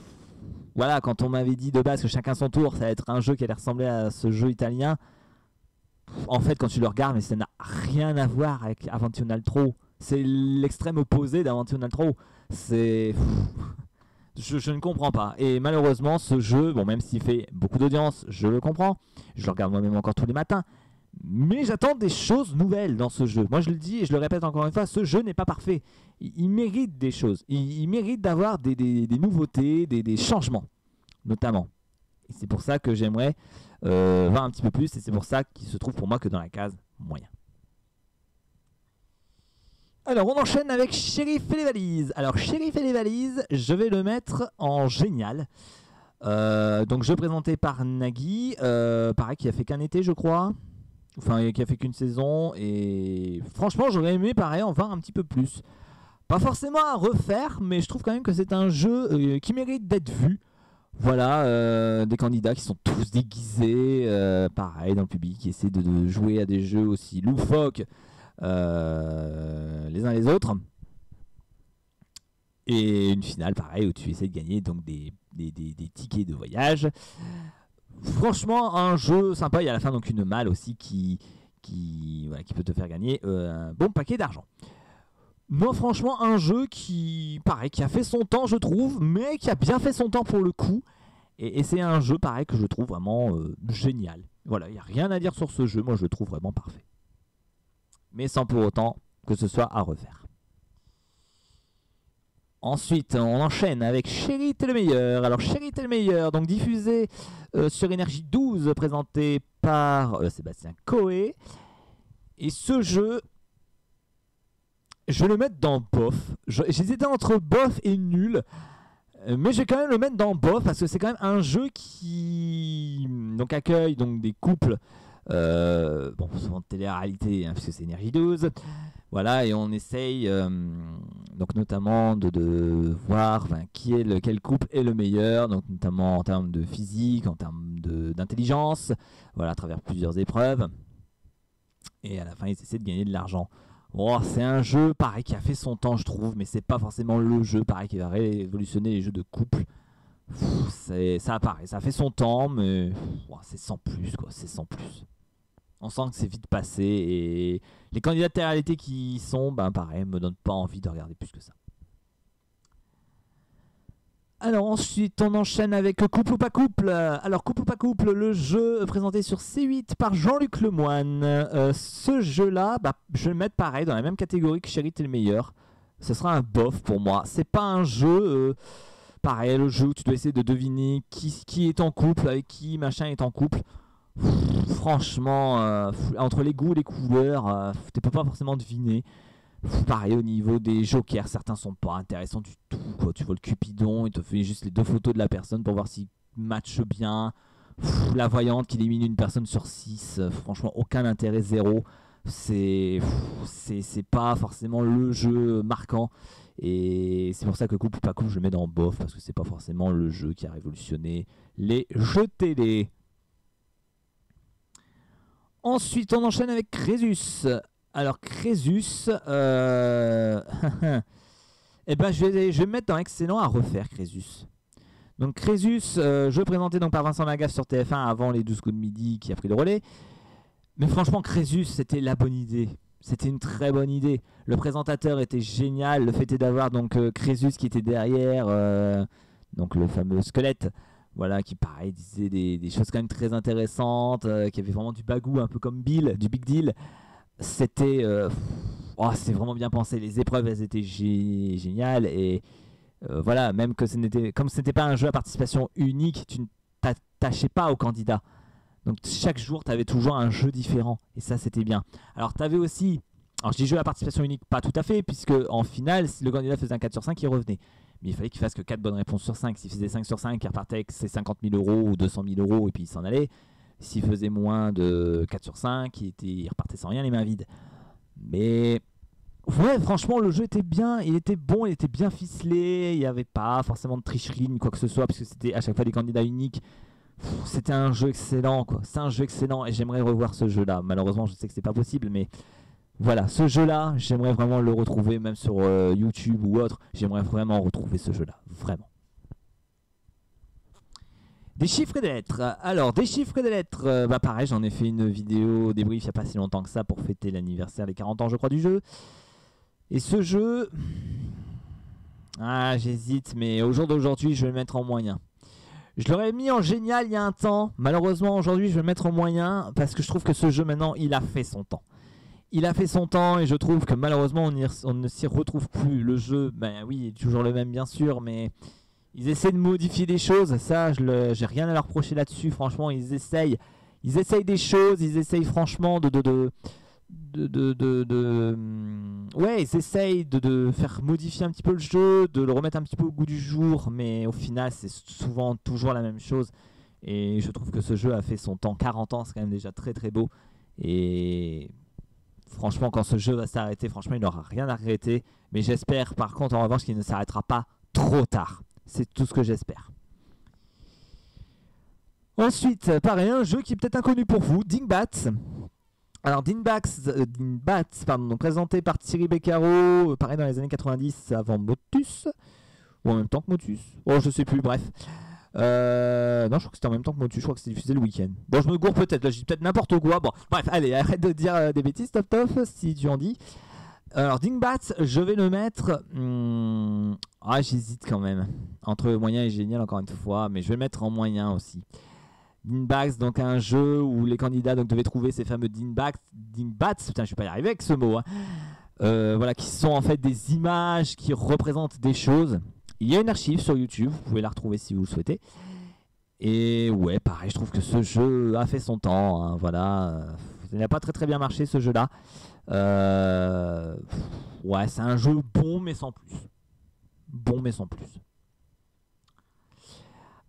voilà, quand on m'avait dit de base que chacun son tour, ça allait être un jeu qui allait ressembler à ce jeu italien. En fait, quand tu le regardes, mais ça n'a rien à voir avec Aventure Altro. C'est l'extrême opposé d'Aventure Altro. C'est... Je ne comprends pas. Et malheureusement, ce jeu, bon, même s'il fait beaucoup d'audience, je le comprends. Je le regarde moi-même encore tous les matins. Mais j'attends des choses nouvelles dans ce jeu. Moi, je le dis et je le répète encore une fois, ce jeu n'est pas parfait. Il mérite des choses. Il mérite d'avoir des nouveautés, des changements, notamment. Et c'est pour ça que j'aimerais voir un petit peu plus. Et c'est pour ça qu'il se trouve pour moi que dans la case moyen. Alors on enchaîne avec Shérif et les valises. Alors Shérif et les valises, je vais le mettre en génial. Donc jeu présenté par Nagui, pareil qui a fait qu'un été je crois. Enfin qui a fait qu'une saison. Et franchement j'aurais aimé pareil en voir un petit peu plus. Pas forcément à refaire, mais je trouve quand même que c'est un jeu qui mérite d'être vu. Voilà, des candidats qui sont tous déguisés, pareil dans le public, qui essaient de jouer à des jeux aussi loufoques. Les uns les autres, et une finale pareil où tu essaies de gagner donc des tickets de voyage. Franchement un jeu sympa, il y a à la fin donc une malle aussi qui peut te faire gagner un bon paquet d'argent. Non franchement un jeu qui pareil qui a fait son temps je trouve, mais qui a bien fait son temps pour le coup, et c'est un jeu pareil que je trouve vraiment génial. Voilà, il n'y a rien à dire sur ce jeu, moi je le trouve vraiment parfait. Mais sans pour autant que ce soit à refaire. Ensuite, on enchaîne avec Chéri t'es le meilleur. Alors, Chéri t'es le meilleur, donc diffusé sur Énergie 12, présenté par Sébastien Coé. Et ce jeu, je vais le mettre dans bof. J'hésitais entre bof et nul. Mais je vais quand même le mettre dans bof parce que c'est quand même un jeu qui donc, accueille donc, des couples. Bon, souvent de télé-réalité, hein, puisque c'est Énergie 12. Voilà, et on essaye donc notamment de voir quel couple est le meilleur, donc notamment en termes de physique, en termes d'intelligence, voilà, à travers plusieurs épreuves. Et à la fin, ils essaient de gagner de l'argent. Oh, c'est un jeu, pareil, qui a fait son temps, je trouve, mais c'est pas forcément le jeu, pareil, qui va révolutionner les jeux de couple. Ça apparaît, ça a fait son temps, mais c'est sans plus, quoi, c'est sans plus. On sent que c'est vite passé et les candidats de télé-réalité qui y sont, pareil, me donnent pas envie de regarder plus que ça. Alors ensuite, on enchaîne avec Couple ou pas couple. Alors Couple ou pas couple, le jeu présenté sur C8 par Jean-Luc Lemoine. Ce jeu-là, je vais le mettre pareil dans la même catégorie que Chérie t'es le meilleur. Ce sera un bof pour moi. C'est pas un jeu, pareil, le jeu où tu dois essayer de deviner qui est en couple, avec qui machin est en couple. Franchement, entre les goûts et les couleurs, tu peux pas forcément deviner. Pareil au niveau des jokers, certains sont pas intéressants du tout, quoi. Tu vois le Cupidon, il te fait juste les 2 photos de la personne pour voir s'il matche bien. La voyante qui élimine une personne sur 6, franchement aucun intérêt, zéro. C'est pas forcément le jeu marquant. Et c'est pour ça que Couple ou pas couple, je le mets dans bof, parce que c'est pas forcément le jeu qui a révolutionné les jeux télé. Ensuite, on enchaîne avec Crésus. Alors, Crésus, eh ben, je vais me mettre dans excellent à refaire Crésus. Donc, Crésus, jeu présenté donc par Vincent Lagaffe sur TF1 avant les 12 coups de midi qui a pris le relais. Mais franchement, Crésus, c'était la bonne idée. C'était une très bonne idée. Le présentateur était génial. Le fait est d'avoir donc Crésus qui était derrière, donc le fameux squelette. Voilà, qui pareil disait des choses quand même très intéressantes, qui avait vraiment du bagou, un peu comme Bill, du Big Deal. C'était vraiment bien pensé. Les épreuves, elles étaient géniales. Et voilà, même que comme ce n'était pas un jeu à participation unique, tu ne t'attachais pas aux candidats. Donc chaque jour, tu avais toujours un jeu différent. Et ça, c'était bien. Alors, tu avais aussi... Alors, je dis jeu à participation unique, pas tout à fait, puisque en finale, si le candidat faisait un 4 sur 5, il revenait. Mais il fallait qu'il fasse que 4 bonnes réponses sur 5. S'il faisait 5 sur 5, il repartait avec ses 50 000 € ou 200 000 € et puis il s'en allait. S'il faisait moins de 4 sur 5, il repartait sans rien, les mains vides. Mais ouais, franchement, le jeu était bien, il était bon, il était bien ficelé. Il n'y avait pas forcément de tricherie ni quoi que ce soit, puisque c'était à chaque fois des candidats uniques. C'était un jeu excellent, quoi. C'est un jeu excellent et j'aimerais revoir ce jeu-là. Malheureusement, je sais que c'est pas possible, mais... Voilà, ce jeu-là, j'aimerais vraiment le retrouver, même sur YouTube ou autre. J'aimerais vraiment retrouver ce jeu-là, vraiment. Des chiffres et des lettres. Alors, des chiffres et des lettres, pareil, j'en ai fait une vidéo débrief il n'y a pas si longtemps que ça pour fêter l'anniversaire des 40 ans, je crois, du jeu. Et ce jeu... j'hésite, mais au jour d'aujourd'hui, je vais le mettre en moyen. Je l'aurais mis en génial il y a un temps. Malheureusement, aujourd'hui, je vais le mettre en moyen parce que je trouve que ce jeu, maintenant, il a fait son temps. Il a fait son temps et je trouve que malheureusement on ne s'y retrouve plus. Le jeu, oui, il est toujours le même bien sûr, mais ils essaient de modifier des choses. Ça, j'ai rien à leur reprocher là-dessus. Franchement, ils essayent des choses. Ils essayent franchement ouais, ils essayent de faire modifier un petit peu le jeu, de le remettre un petit peu au goût du jour. Mais au final, c'est souvent toujours la même chose. Et je trouve que ce jeu a fait son temps. 40 ans, c'est quand même déjà très très beau. Et... franchement, quand ce jeu va s'arrêter, franchement, il n'aura rien à regretter. Mais j'espère, par contre, en revanche, qu'il ne s'arrêtera pas trop tard. C'est tout ce que j'espère. Ensuite, pareil, un jeu qui est peut-être inconnu pour vous, Dingbats. Alors, Dingbats, donc, présenté par Thierry Beccaro, pareil dans les années 90, avant Motus. Ou en même temps que Motus. Oh, je sais plus, bref. Non, je crois que c'était en même temps que Motus, je crois que c'était diffusé le week-end. Bon, je me gourre peut-être, là, je dis peut-être n'importe quoi. Bon, bref, allez, arrête de dire des bêtises, Top, si tu en dis. Alors, Dingbats, je vais le mettre... j'hésite quand même. Entre moyen et génial, encore une fois, mais je vais le mettre en moyen aussi. Dingbats, donc un jeu où les candidats devaient trouver ces fameux Dingbats, putain, je vais pas y arriver avec ce mot, hein. Voilà, qui sont en fait des images qui représentent des choses. Il y a une archive sur YouTube, vous pouvez la retrouver si vous le souhaitez. Et ouais, pareil, je trouve que ce jeu a fait son temps, hein, voilà. Il n'a pas très bien marché ce jeu-là. Ouais, c'est un jeu bon mais sans plus. Bon mais sans plus.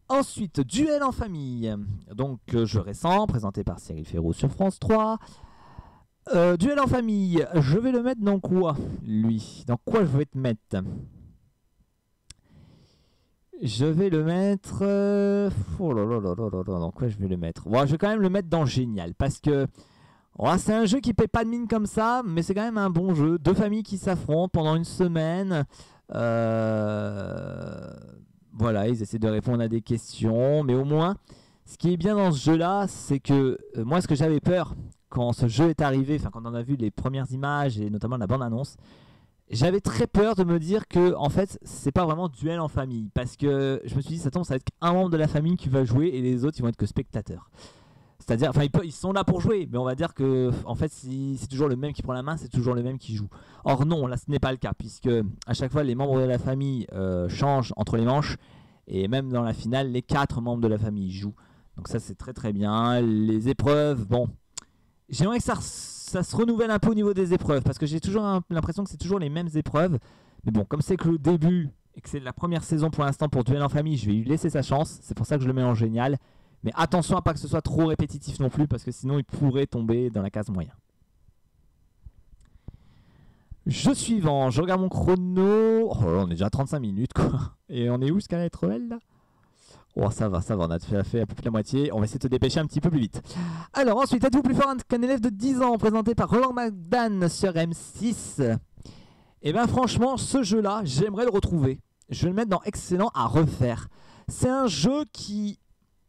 Ensuite, Duel en famille. Donc, jeu récent, présenté par Cyril Ferraud sur France 3. Duel en famille, je vais le mettre dans quoi, lui? Dans quoi je vais te mettre? Je vais le mettre... Oh là là là là là là, dans quoi je vais le mettre? Bon, je vais quand même le mettre dans Génial, parce que... oh, c'est un jeu qui paie pas de mine comme ça, mais c'est quand même un bon jeu. Deux familles qui s'affrontent pendant une semaine. Voilà, ils essaient de répondre à des questions, mais au moins, ce qui est bien dans ce jeu-là, c'est que moi, ce que j'avais peur quand ce jeu est arrivé, enfin quand on a vu les premières images et notamment la bande-annonce, j'avais très peur de me dire que en fait, c'est pas vraiment duel en famille, parce que je me suis dit, ça tombe, ça va être qu'un membre de la famille qui va jouer et les autres, ils vont être que spectateurs. C'est-à-dire, enfin, ils sont là pour jouer, mais on va dire que, en fait, si c'est toujours le même qui prend la main, c'est toujours le même qui joue. Or non, là, ce n'est pas le cas, puisque à chaque fois, les membres de la famille changent entre les manches, et même dans la finale, les 4 membres de la famille jouent. Donc ça, c'est très très bien. Les épreuves, bon, j'aimerais que ça se renouvelle un peu au niveau des épreuves, parce que j'ai toujours l'impression que c'est toujours les mêmes épreuves. Mais bon, comme c'est que le début, et que c'est la première saison pour l'instant pour Duel en famille, je vais lui laisser sa chance. C'est pour ça que je le mets en Génial. Mais attention à pas que ce soit trop répétitif non plus, parce que sinon il pourrait tomber dans la case moyen. Jeu suivant, je regarde mon chrono. Oh là, on est déjà à 35 minutes quoi. Et on est où jusqu'à la lettre L là? Oh ça va, on a fait un peu plus de la moitié. On va essayer de te dépêcher un petit peu plus vite. Alors ensuite, êtes-vous plus fort qu'un élève de 10 ans, présenté par Roland McDan sur M6? Et bien franchement, ce jeu-là, j'aimerais le retrouver. Je vais le mettre dans excellent à refaire. C'est un jeu qui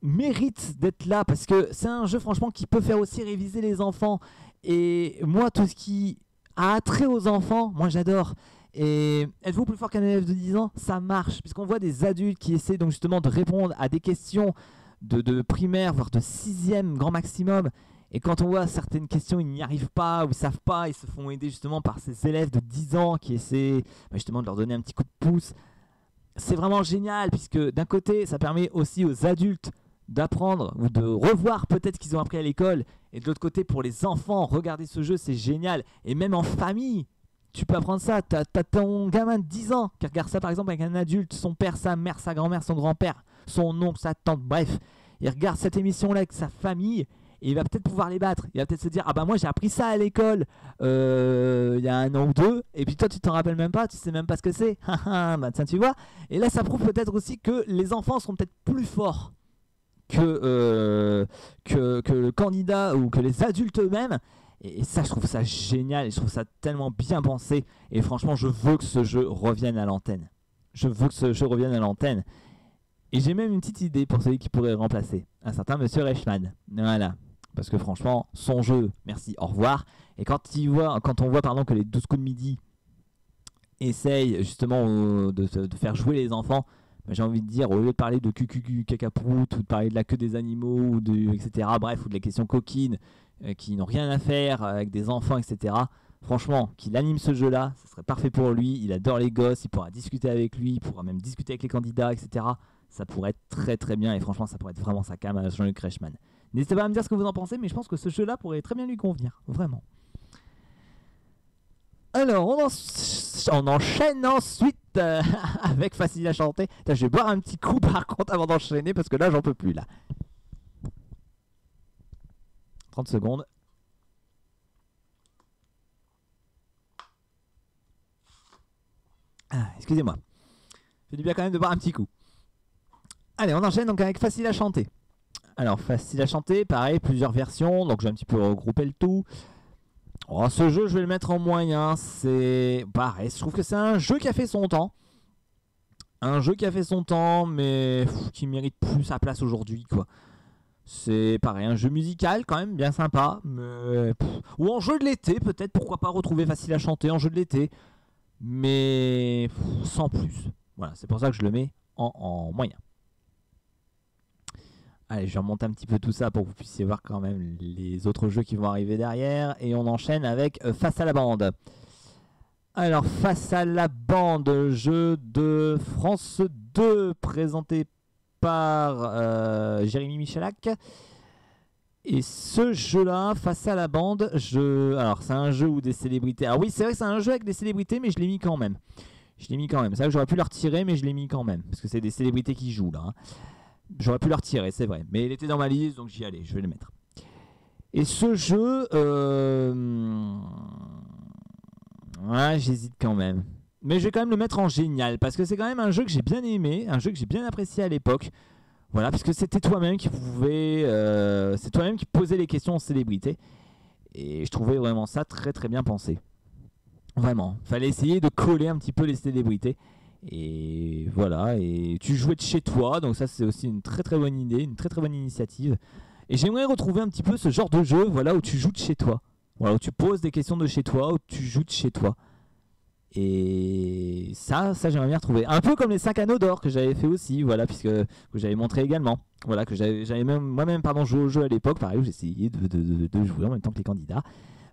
mérite d'être là, parce que c'est un jeu franchement qui peut faire aussi réviser les enfants. Et moi, tout ce qui a attrait aux enfants, moi j'adore. Et êtes-vous plus fort qu'un élève de 10 ans? Ça marche, puisqu'on voit des adultes qui essaient donc justement de répondre à des questions de primaire, voire de 6e grand maximum. Et quand on voit certaines questions, ils n'y arrivent pas ou ils ne savent pas, ils se font aider justement par ces élèves de 10 ans qui essaient justement de leur donner un petit coup de pouce. C'est vraiment génial, puisque d'un côté, ça permet aussi aux adultes d'apprendre ou de revoir peut-être ce qu'ils ont appris à l'école. Et de l'autre côté, pour les enfants, regarder ce jeu, c'est génial. Et même en famille, tu peux apprendre ça. T'as ton gamin de 10 ans qui regarde ça par exemple avec un adulte, son père, sa mère, sa grand-mère, son grand-père, son oncle, sa tante, bref. Il regarde cette émission-là avec sa famille et il va peut-être pouvoir les battre. Il va peut-être se dire, ah bah moi j'ai appris ça à l'école il y a 1 an ou 2, et puis toi tu t'en rappelles même pas, tu sais même pas ce que c'est. Bah tiens, tu vois. Et là ça prouve peut-être aussi que les enfants seront peut-être plus forts que le candidat ou que les adultes eux-mêmes. Et ça, je trouve ça génial et je trouve ça tellement bien pensé. Et franchement, je veux que ce jeu revienne à l'antenne. Je veux que ce jeu revienne à l'antenne. Et j'ai même une petite idée pour celui qui pourrait remplacer. Un certain Monsieur Reichmann. Voilà. Parce que franchement, son jeu, merci, au revoir. Et quand on voit pardon, que les 12 coups de midi essayent justement de faire jouer les enfants, j'ai envie de dire, au lieu de parler de cucu cacaprout ou de parler de la queue des animaux, etc., bref, ou de la question coquine, qui n'ont rien à faire avec des enfants, etc., franchement, qu'il anime ce jeu-là, ce serait parfait pour lui. Il adore les gosses, il pourra discuter avec lui, il pourra même discuter avec les candidats, etc. Ça pourrait être très très bien, et franchement, ça pourrait être vraiment sa came à Jean-Luc Reichmann. N'hésitez pas à me dire ce que vous en pensez, mais je pense que ce jeu-là pourrait très bien lui convenir, vraiment. Alors, on enchaîne ensuite avec Facile à chanter. Je vais boire un petit coup par contre avant d'enchaîner, parce que là, j'en peux plus, là. 30 secondes. Ah, excusez-moi. J'ai du bien quand même de boire un petit coup. Allez, on enchaîne donc avec Facile à chanter. Alors, Facile à chanter, pareil, plusieurs versions. Donc, je vais un petit peu regrouper le tout. Oh, ce jeu, je vais le mettre en moyen. C'est pareil, je trouve que c'est un jeu qui a fait son temps. Un jeu qui a fait son temps, mais qui mérite plus sa place aujourd'hui, quoi. C'est pareil, un jeu musical quand même, bien sympa. Mais... ou en jeu de l'été, peut-être, pourquoi pas retrouver Facile à chanter en jeu de l'été. Mais sans plus. Voilà, c'est pour ça que je le mets en moyen. Allez, je vais remonter un petit peu tout ça pour que vous puissiez voir quand même les autres jeux qui vont arriver derrière. Et on enchaîne avec Face à la bande. Alors, Face à la bande, jeu de France 2, présenté par Jérémy Michalak. Et ce jeu-là, Face à la bande, alors c'est un jeu où des célébrités... Alors oui, c'est vrai que c'est un jeu avec des célébrités, mais je l'ai mis quand même. Je l'ai mis quand même. C'est vrai que j'aurais pu le retirer, mais je l'ai mis quand même. Parce que c'est des célébrités qui jouent, là. Hein. J'aurais pu le retirer, c'est vrai. Mais il était dans ma liste, donc j'y allais, je vais le mettre. Et ce jeu, ouais, j'hésite quand même. Mais je vais quand même le mettre en génial, parce que c'est quand même un jeu que j'ai bien aimé, un jeu que j'ai bien apprécié à l'époque. Voilà, parce que c'était toi-même qui pouvait, c'est toi-même qui posait les questions aux célébrités. Et je trouvais vraiment ça très très bien pensé. Vraiment, fallait essayer de coller un petit peu les célébrités. Et voilà, et tu jouais de chez toi, donc ça c'est aussi une très très bonne idée, une très très bonne initiative. Et j'aimerais retrouver un petit peu ce genre de jeu, voilà, où tu joues de chez toi. Voilà, où tu poses des questions de chez toi, où tu joues de chez toi. Et ça j'aimerais bien retrouver. Un peu comme les 5 anneaux d'or que j'avais fait aussi, voilà, puisque que j'avais montré également. Voilà, que j'avais même moi-même joué au jeu à l'époque, pareil, où j'essayais de jouer en même temps que les candidats.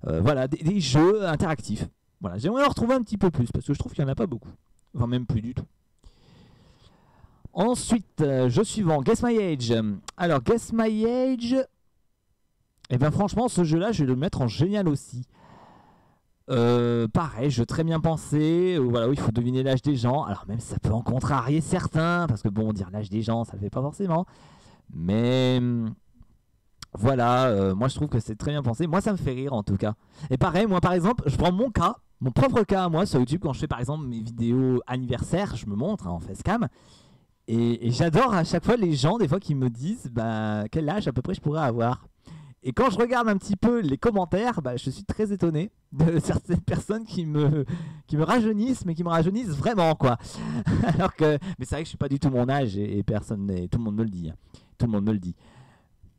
Voilà, des jeux interactifs. Voilà, j'aimerais en retrouver un petit peu plus, parce que je trouve qu'il n'y en a pas beaucoup. Enfin, même plus du tout. Ensuite, jeu suivant, Guess My Age. Alors, Guess My Age, et bien franchement, ce jeu-là, je vais le mettre en génial aussi. Pareil, jeu très bien pensé, voilà, où il faut deviner l'âge des gens. Alors même ça peut en contrarier certains, parce que bon, dire l'âge des gens, ça le fait pas forcément. Mais voilà, moi je trouve que c'est très bien pensé. Moi ça me fait rire en tout cas. Et pareil, moi par exemple, je prends mon cas, mon propre cas à moi sur YouTube, quand je fais par exemple mes vidéos anniversaires, je me montre en facecam. Et j'adore à chaque fois les gens, des fois, qui me disent bah, quel âge à peu près je pourrais avoir. Et quand je regarde un petit peu les commentaires, bah, je suis très étonné de certaines personnes qui me rajeunissent, mais qui me rajeunissent vraiment, quoi. Alors que, mais c'est vrai que je suis pas du tout mon âge et personne, tout le monde me le dit. Hein. Tout le monde me le dit.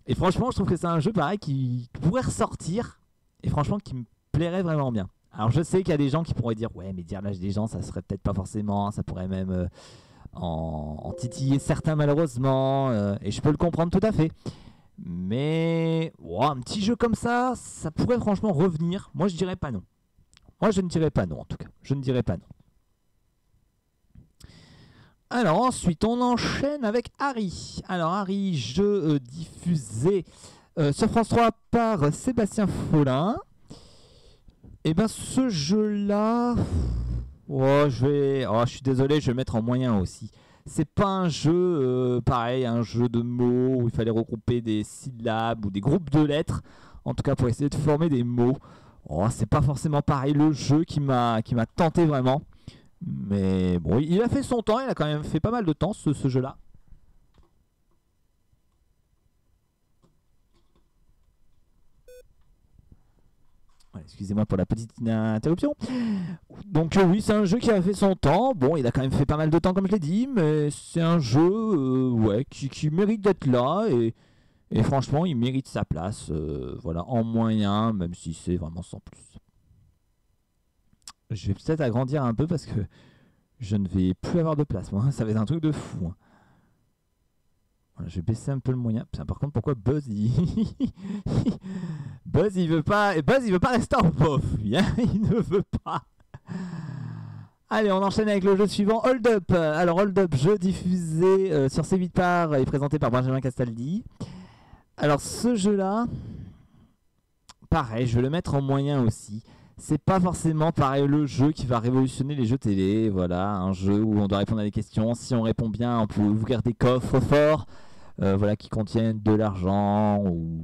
Et franchement, je trouve que c'est un jeu pareil qui pourrait ressortir et franchement qui me plairait vraiment bien. Alors je sais qu'il y a des gens qui pourraient dire ouais, mais dire l'âge des gens, ça serait peut-être pas forcément, ça pourrait même en titiller certains malheureusement, et je peux le comprendre tout à fait. Mais wow, un petit jeu comme ça pourrait franchement revenir. Moi je dirais pas non. Moi je ne dirais pas non en tout cas. Je ne dirais pas non. Alors ensuite on enchaîne avec Harry. Alors Harry, jeu diffusé sur France 3 par Sébastien Follin. Et ben ce jeu là, je suis désolé, je vais le mettre en moyen aussi. C'est pas un jeu, pareil, un jeu de mots où il fallait regrouper des syllabes ou des groupes de lettres, en tout cas pour essayer de former des mots. Oh, c'est pas forcément pareil le jeu qui m'a tenté vraiment. Mais bon, il a fait son temps, il a quand même fait pas mal de temps ce jeu-là. Excusez-moi pour la petite interruption. Donc oui, c'est un jeu qui a fait son temps. Bon, il a quand même fait pas mal de temps comme je l'ai dit, mais c'est un jeu ouais, qui mérite d'être là et franchement, il mérite sa place. Voilà, en moyen, même si c'est vraiment sans plus. Je vais peut-être agrandir un peu parce que je ne vais plus avoir de place. Moi, ça va être un truc de fou. Hein. Voilà, je vais baisser un peu le moyen. Putain, par contre, pourquoi Buzz Buzz il veut pas rester en pof, lui, hein. Il ne veut pas. Allez, on enchaîne avec le jeu suivant, Hold Up. Alors Hold Up, jeu diffusé sur C8 par et présenté par Benjamin Castaldi. Alors ce jeu-là, pareil, je vais le mettre en moyen aussi. C'est pas forcément pareil le jeu qui va révolutionner les jeux télé. Voilà, un jeu où on doit répondre à des questions. Si on répond bien, on peut ouvrir des coffres forts. Voilà, qui contiennent de l'argent ou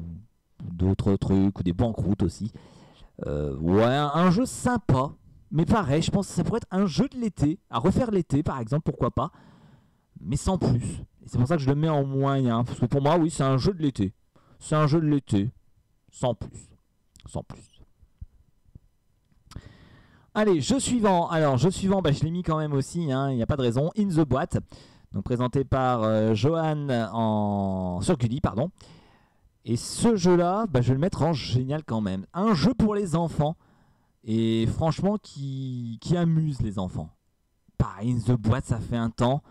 d'autres trucs ou des banqueroutes aussi. Ouais, un jeu sympa, mais pareil, je pense que ça pourrait être un jeu de l'été, à refaire l'été par exemple, pourquoi pas, mais sans plus. Et c'est pour ça que je le mets en moyen, parce que pour moi, oui, c'est un jeu de l'été. C'est un jeu de l'été, sans plus. Sans plus. Allez, jeu suivant. Alors, jeu suivant, bah, je l'ai mis quand même aussi, hein, il n'y a pas de raison. In the Boîte. Donc présenté par Johan sur Gulli, pardon. Et ce jeu-là, bah, je vais le mettre en génial quand même. Un jeu pour les enfants. Et franchement, qui amuse les enfants. Pareil, In the Boîte, ça fait un temps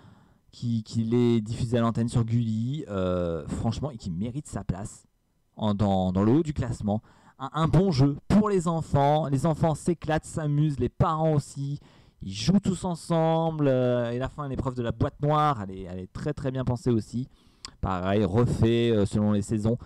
qu'il est diffusé à l'antenne sur Gulli. Franchement, et qui mérite sa place dans le haut du classement. Un bon jeu pour les enfants. Les enfants s'éclatent, s'amusent. Les parents aussi. Ils jouent tous ensemble. Et la fin, l'épreuve de la boîte noire, elle est très très bien pensée aussi. Pareil, refait selon les saisons.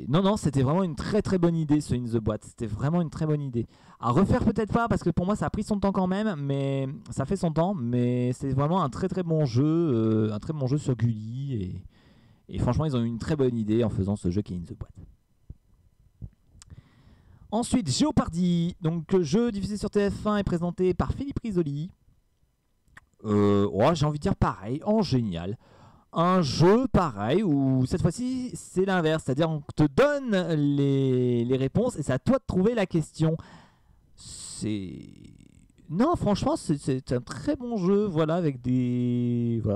Non, c'était vraiment une très très bonne idée ce In the Boîte. C'était vraiment une très bonne idée. À refaire peut-être pas parce que pour moi ça a pris son temps quand même, mais ça fait son temps. Mais c'est vraiment un très très bon jeu, sur Gulli et franchement ils ont eu une très bonne idée en faisant ce jeu qui est In the Boîte. Ensuite, Jeopardy, donc jeu diffusé sur TF1 et présenté par Philippe Risoli. J'ai envie de dire pareil, en génial. Un jeu pareil où cette fois-ci c'est l'inverse, c'est-à-dire on te donne les réponses et c'est à toi de trouver la question. Non, franchement, c'est un très bon jeu, voilà, avec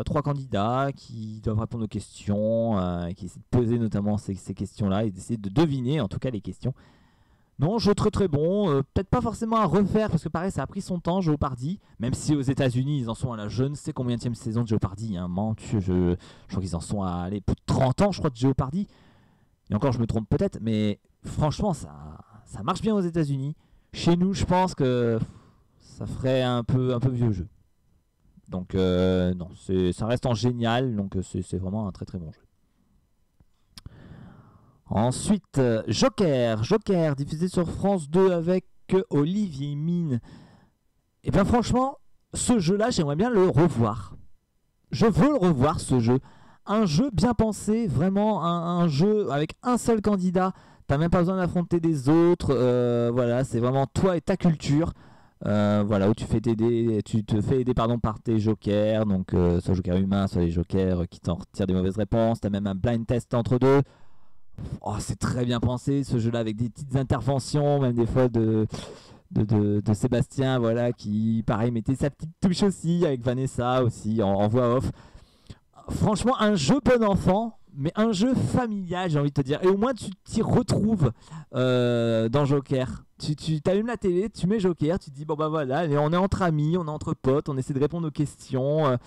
trois candidats qui doivent répondre aux questions, qui essaient de poser notamment ces questions-là et d'essayer de deviner en tout cas les questions. Non, jeu très très bon, peut-être pas forcément à refaire parce que pareil ça a pris son temps Jeopardy, même si aux États-Unis ils en sont à la je ne sais combienième saison de Jeopardy, hein, je crois qu'ils en sont à plus de 30 ans je crois de Jeopardy, et encore je me trompe peut-être, mais franchement ça marche bien aux États-Unis. Chez nous je pense que ça ferait un peu vieux jeu, donc non, ça reste en génial, donc c'est vraiment un très très bon jeu. Ensuite, Joker, diffusé sur France 2 avec Olivier Mine. Et bien franchement, ce jeu-là, j'aimerais bien le revoir. Je veux le revoir, ce jeu. Un jeu bien pensé, vraiment un jeu avec un seul candidat. T'as même pas besoin d'affronter des autres. Voilà, c'est vraiment toi et ta culture. Voilà, où tu te fais aider par tes jokers. Donc, soit joker humain, soit les jokers qui t'en retirent des mauvaises réponses. T'as même un blind test entre deux. Oh, c'est très bien pensé ce jeu là avec des petites interventions même des fois de Sébastien, voilà, qui pareil mettait sa petite touche aussi avec Vanessa aussi en voix off. Franchement un jeu bon enfant mais un jeu familial j'ai envie de te dire, et au moins tu t'y retrouves dans Joker. Tu allumes la télé, tu mets Joker, tu te dis bon bah voilà, on est entre amis, on est entre potes, on essaie de répondre aux questions.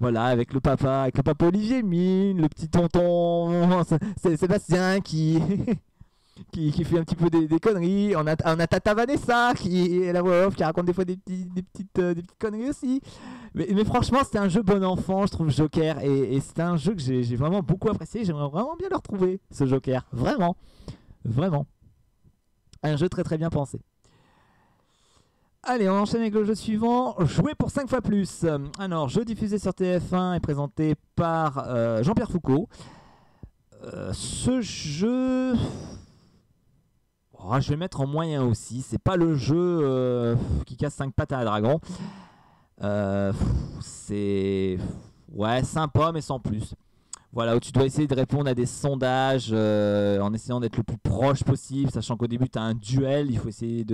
Voilà, avec le papa Olivier Mine, le petit tonton Sébastien qui fait un petit peu des conneries. On a Tata Vanessa qui est la voix off, qui raconte des fois des petites conneries aussi. Mais franchement, c'était un jeu bon enfant, je trouve, Joker. Et c'était un jeu que j'ai vraiment beaucoup apprécié. J'aimerais vraiment bien le retrouver, ce Joker. Vraiment. Vraiment. Un jeu très très bien pensé. Allez, on enchaîne avec le jeu suivant. Jouer pour 5 fois plus. Alors, jeu diffusé sur TF1 et présenté par Jean-Pierre Foucault. Ce jeu... je vais mettre en moyen aussi. C'est pas le jeu qui casse 5 pattes à un dragon. C'est... Ouais, sympa, mais sans plus. Voilà, où tu dois essayer de répondre à des sondages en essayant d'être le plus proche possible, sachant qu'au début, tu as un duel. Il faut essayer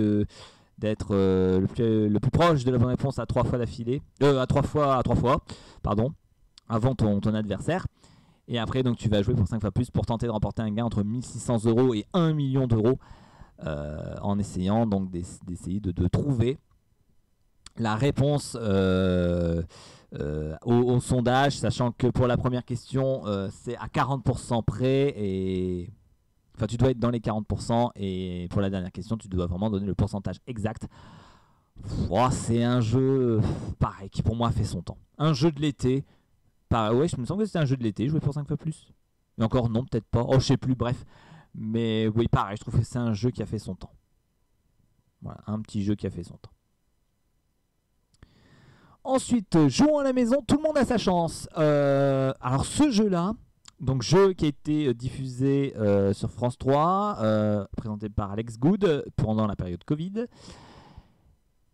d'être le plus proche de la bonne réponse à 3 fois d'affilée, à 3 fois, pardon, avant ton adversaire. Et après, donc, tu vas jouer pour 5 fois plus pour tenter de remporter un gain entre 1600 € et 1 million d'euros en essayant donc d'essayer de trouver la réponse au sondage, sachant que pour la première question, c'est à 40% près et... Enfin, tu dois être dans les 40% et pour la dernière question, tu dois vraiment donner le pourcentage exact. C'est un jeu, pareil, qui pour moi fait son temps. Un jeu de l'été. Ouais, je me sens que c'était un jeu de l'été, joué pour 5 fois plus. Et encore, non, peut-être pas. Oh, je sais plus, bref. Mais oui, pareil, je trouve que c'est un jeu qui a fait son temps. Voilà, un petit jeu qui a fait son temps. Ensuite, jouons à la maison, tout le monde a sa chance. Alors, ce jeu-là... Donc jeu qui a été diffusé sur France 3, présenté par Alex Good pendant la période Covid.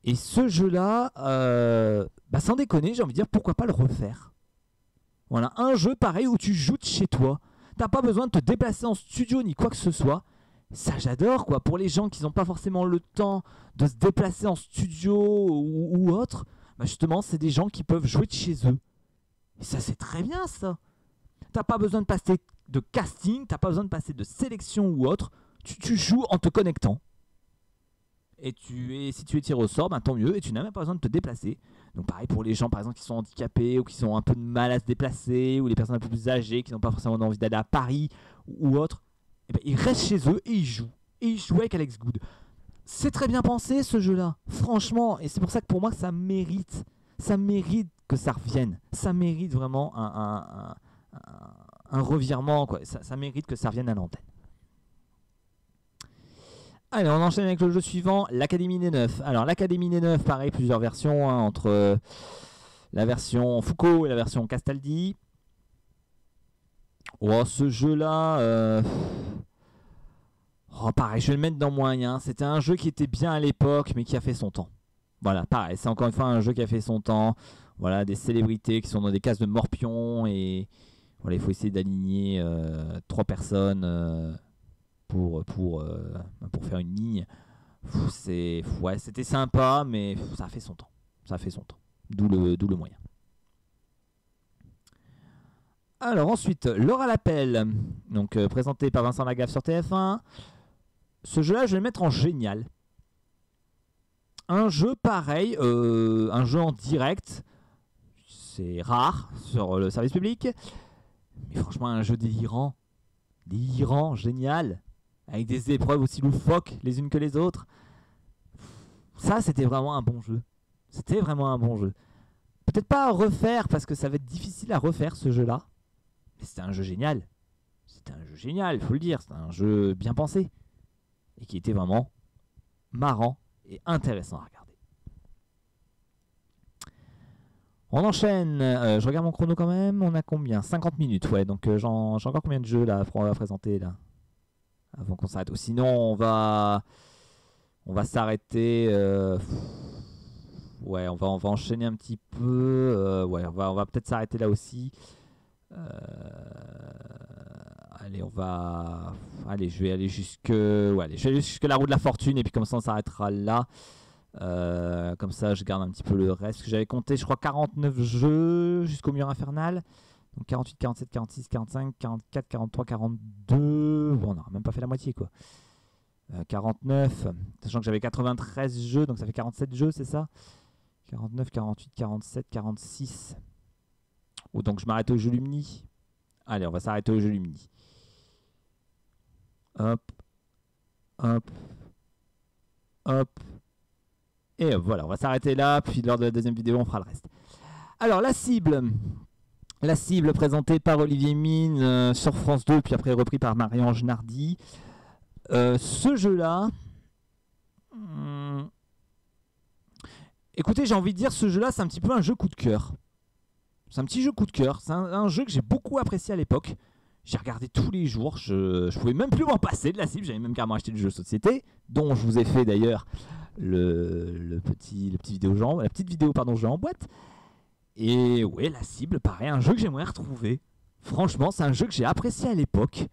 Et ce jeu-là, sans déconner, j'ai envie de dire pourquoi pas le refaire. Voilà, un jeu pareil où tu joues de chez toi. T'as pas besoin de te déplacer en studio ni quoi que ce soit. Ça j'adore quoi. Pour les gens qui n'ont pas forcément le temps de se déplacer en studio ou autre, justement c'est des gens qui peuvent jouer de chez eux. Et ça c'est très bien ça. T'as pas besoin de passer de casting, t'as pas besoin de passer de sélection ou autre. Tu joues en te connectant. Et si tu es tiré au sort, tant mieux. Et tu n'as même pas besoin de te déplacer. Donc pareil pour les gens par exemple qui sont handicapés ou qui ont un peu de mal à se déplacer, ou les personnes un peu plus âgées qui n'ont pas forcément envie d'aller à Paris ou autre. Ils restent chez eux et ils jouent. Et ils jouent avec Alex Good. C'est très bien pensé ce jeu-là. Franchement. Et c'est pour ça que pour moi ça mérite. Ça mérite que ça revienne. Ça mérite vraiment un revirement, quoi. Ça mérite que ça revienne à l'antenne. Allez, on enchaîne avec le jeu suivant, l'Académie des Neufs. Alors, l'Académie des Neufs, pareil, plusieurs versions, entre la version Foucault et la version Castaldi. Ce jeu-là... Oh, pareil, je vais le mettre dans moyen. C'était un jeu qui était bien à l'époque, mais qui a fait son temps. Voilà, pareil, c'est encore une fois un jeu qui a fait son temps. Voilà, des célébrités qui sont dans des cases de morpions et voilà, il faut essayer d'aligner 3 personnes pour faire une ligne. Ouais, c'était sympa, mais ça a fait son temps. Ça a fait son temps. D'où le moyen. Alors ensuite, Laura l'appel, donc présenté par Vincent Lagaffe sur TF1. Ce jeu-là, je vais le mettre en génial. Un jeu pareil, un jeu en direct, c'est rare sur le service public, mais franchement un jeu délirant, génial, avec des épreuves aussi loufoques les unes que les autres. Ça, c'était vraiment un bon jeu. C'était vraiment un bon jeu. Peut-être pas à refaire parce que ça va être difficile à refaire ce jeu-là, mais c'était un jeu génial. C'était un jeu génial, il faut le dire. C'était un jeu bien pensé et qui était vraiment marrant et intéressant à regarder. On enchaîne, je regarde mon chrono quand même, on a combien? 50 minutes, ouais, donc j'ai encore combien de jeux là à présenter là avant qu'on s'arrête. Sinon on va s'arrêter, ouais, on va enchaîner un petit peu, ouais, on va peut-être s'arrêter là aussi. Allez, je vais aller jusque la roue de la fortune et puis comme ça on s'arrêtera là. Comme ça je garde un petit peu le reste que j'avais compté, je crois 49 jeux jusqu'au mur infernal, donc 48, 47, 46, 45, 44, 43, 42, bon on n'aura même pas fait la moitié quoi. 49, sachant que j'avais 93 jeux, donc ça fait 47 jeux, c'est ça? 49, 48, 47, 46. Oh, donc je m'arrête au jeu Lumni. Allez, on va s'arrêter au jeu Lumni. Hop, hop, hop. Et voilà, on va s'arrêter là, puis lors de la deuxième vidéo, on fera le reste. Alors, la cible présentée par Olivier Mine sur France 2, puis après repris par Marie-Ange Nardi. Ce jeu-là... Écoutez, j'ai envie de dire, ce jeu-là, c'est un petit peu un jeu coup de cœur. C'est un petit jeu coup de cœur. C'est un jeu que j'ai beaucoup apprécié à l'époque. J'ai regardé tous les jours. Je pouvais même plus m'en passer de la cible. J'avais même carrément acheté le jeu de société, dont je vous ai fait d'ailleurs la petite vidéo jeu en boîte. Et ouais, la cible, pareil, un jeu que j'aimerais retrouver. Franchement, c'est un jeu que j'ai apprécié à l'époque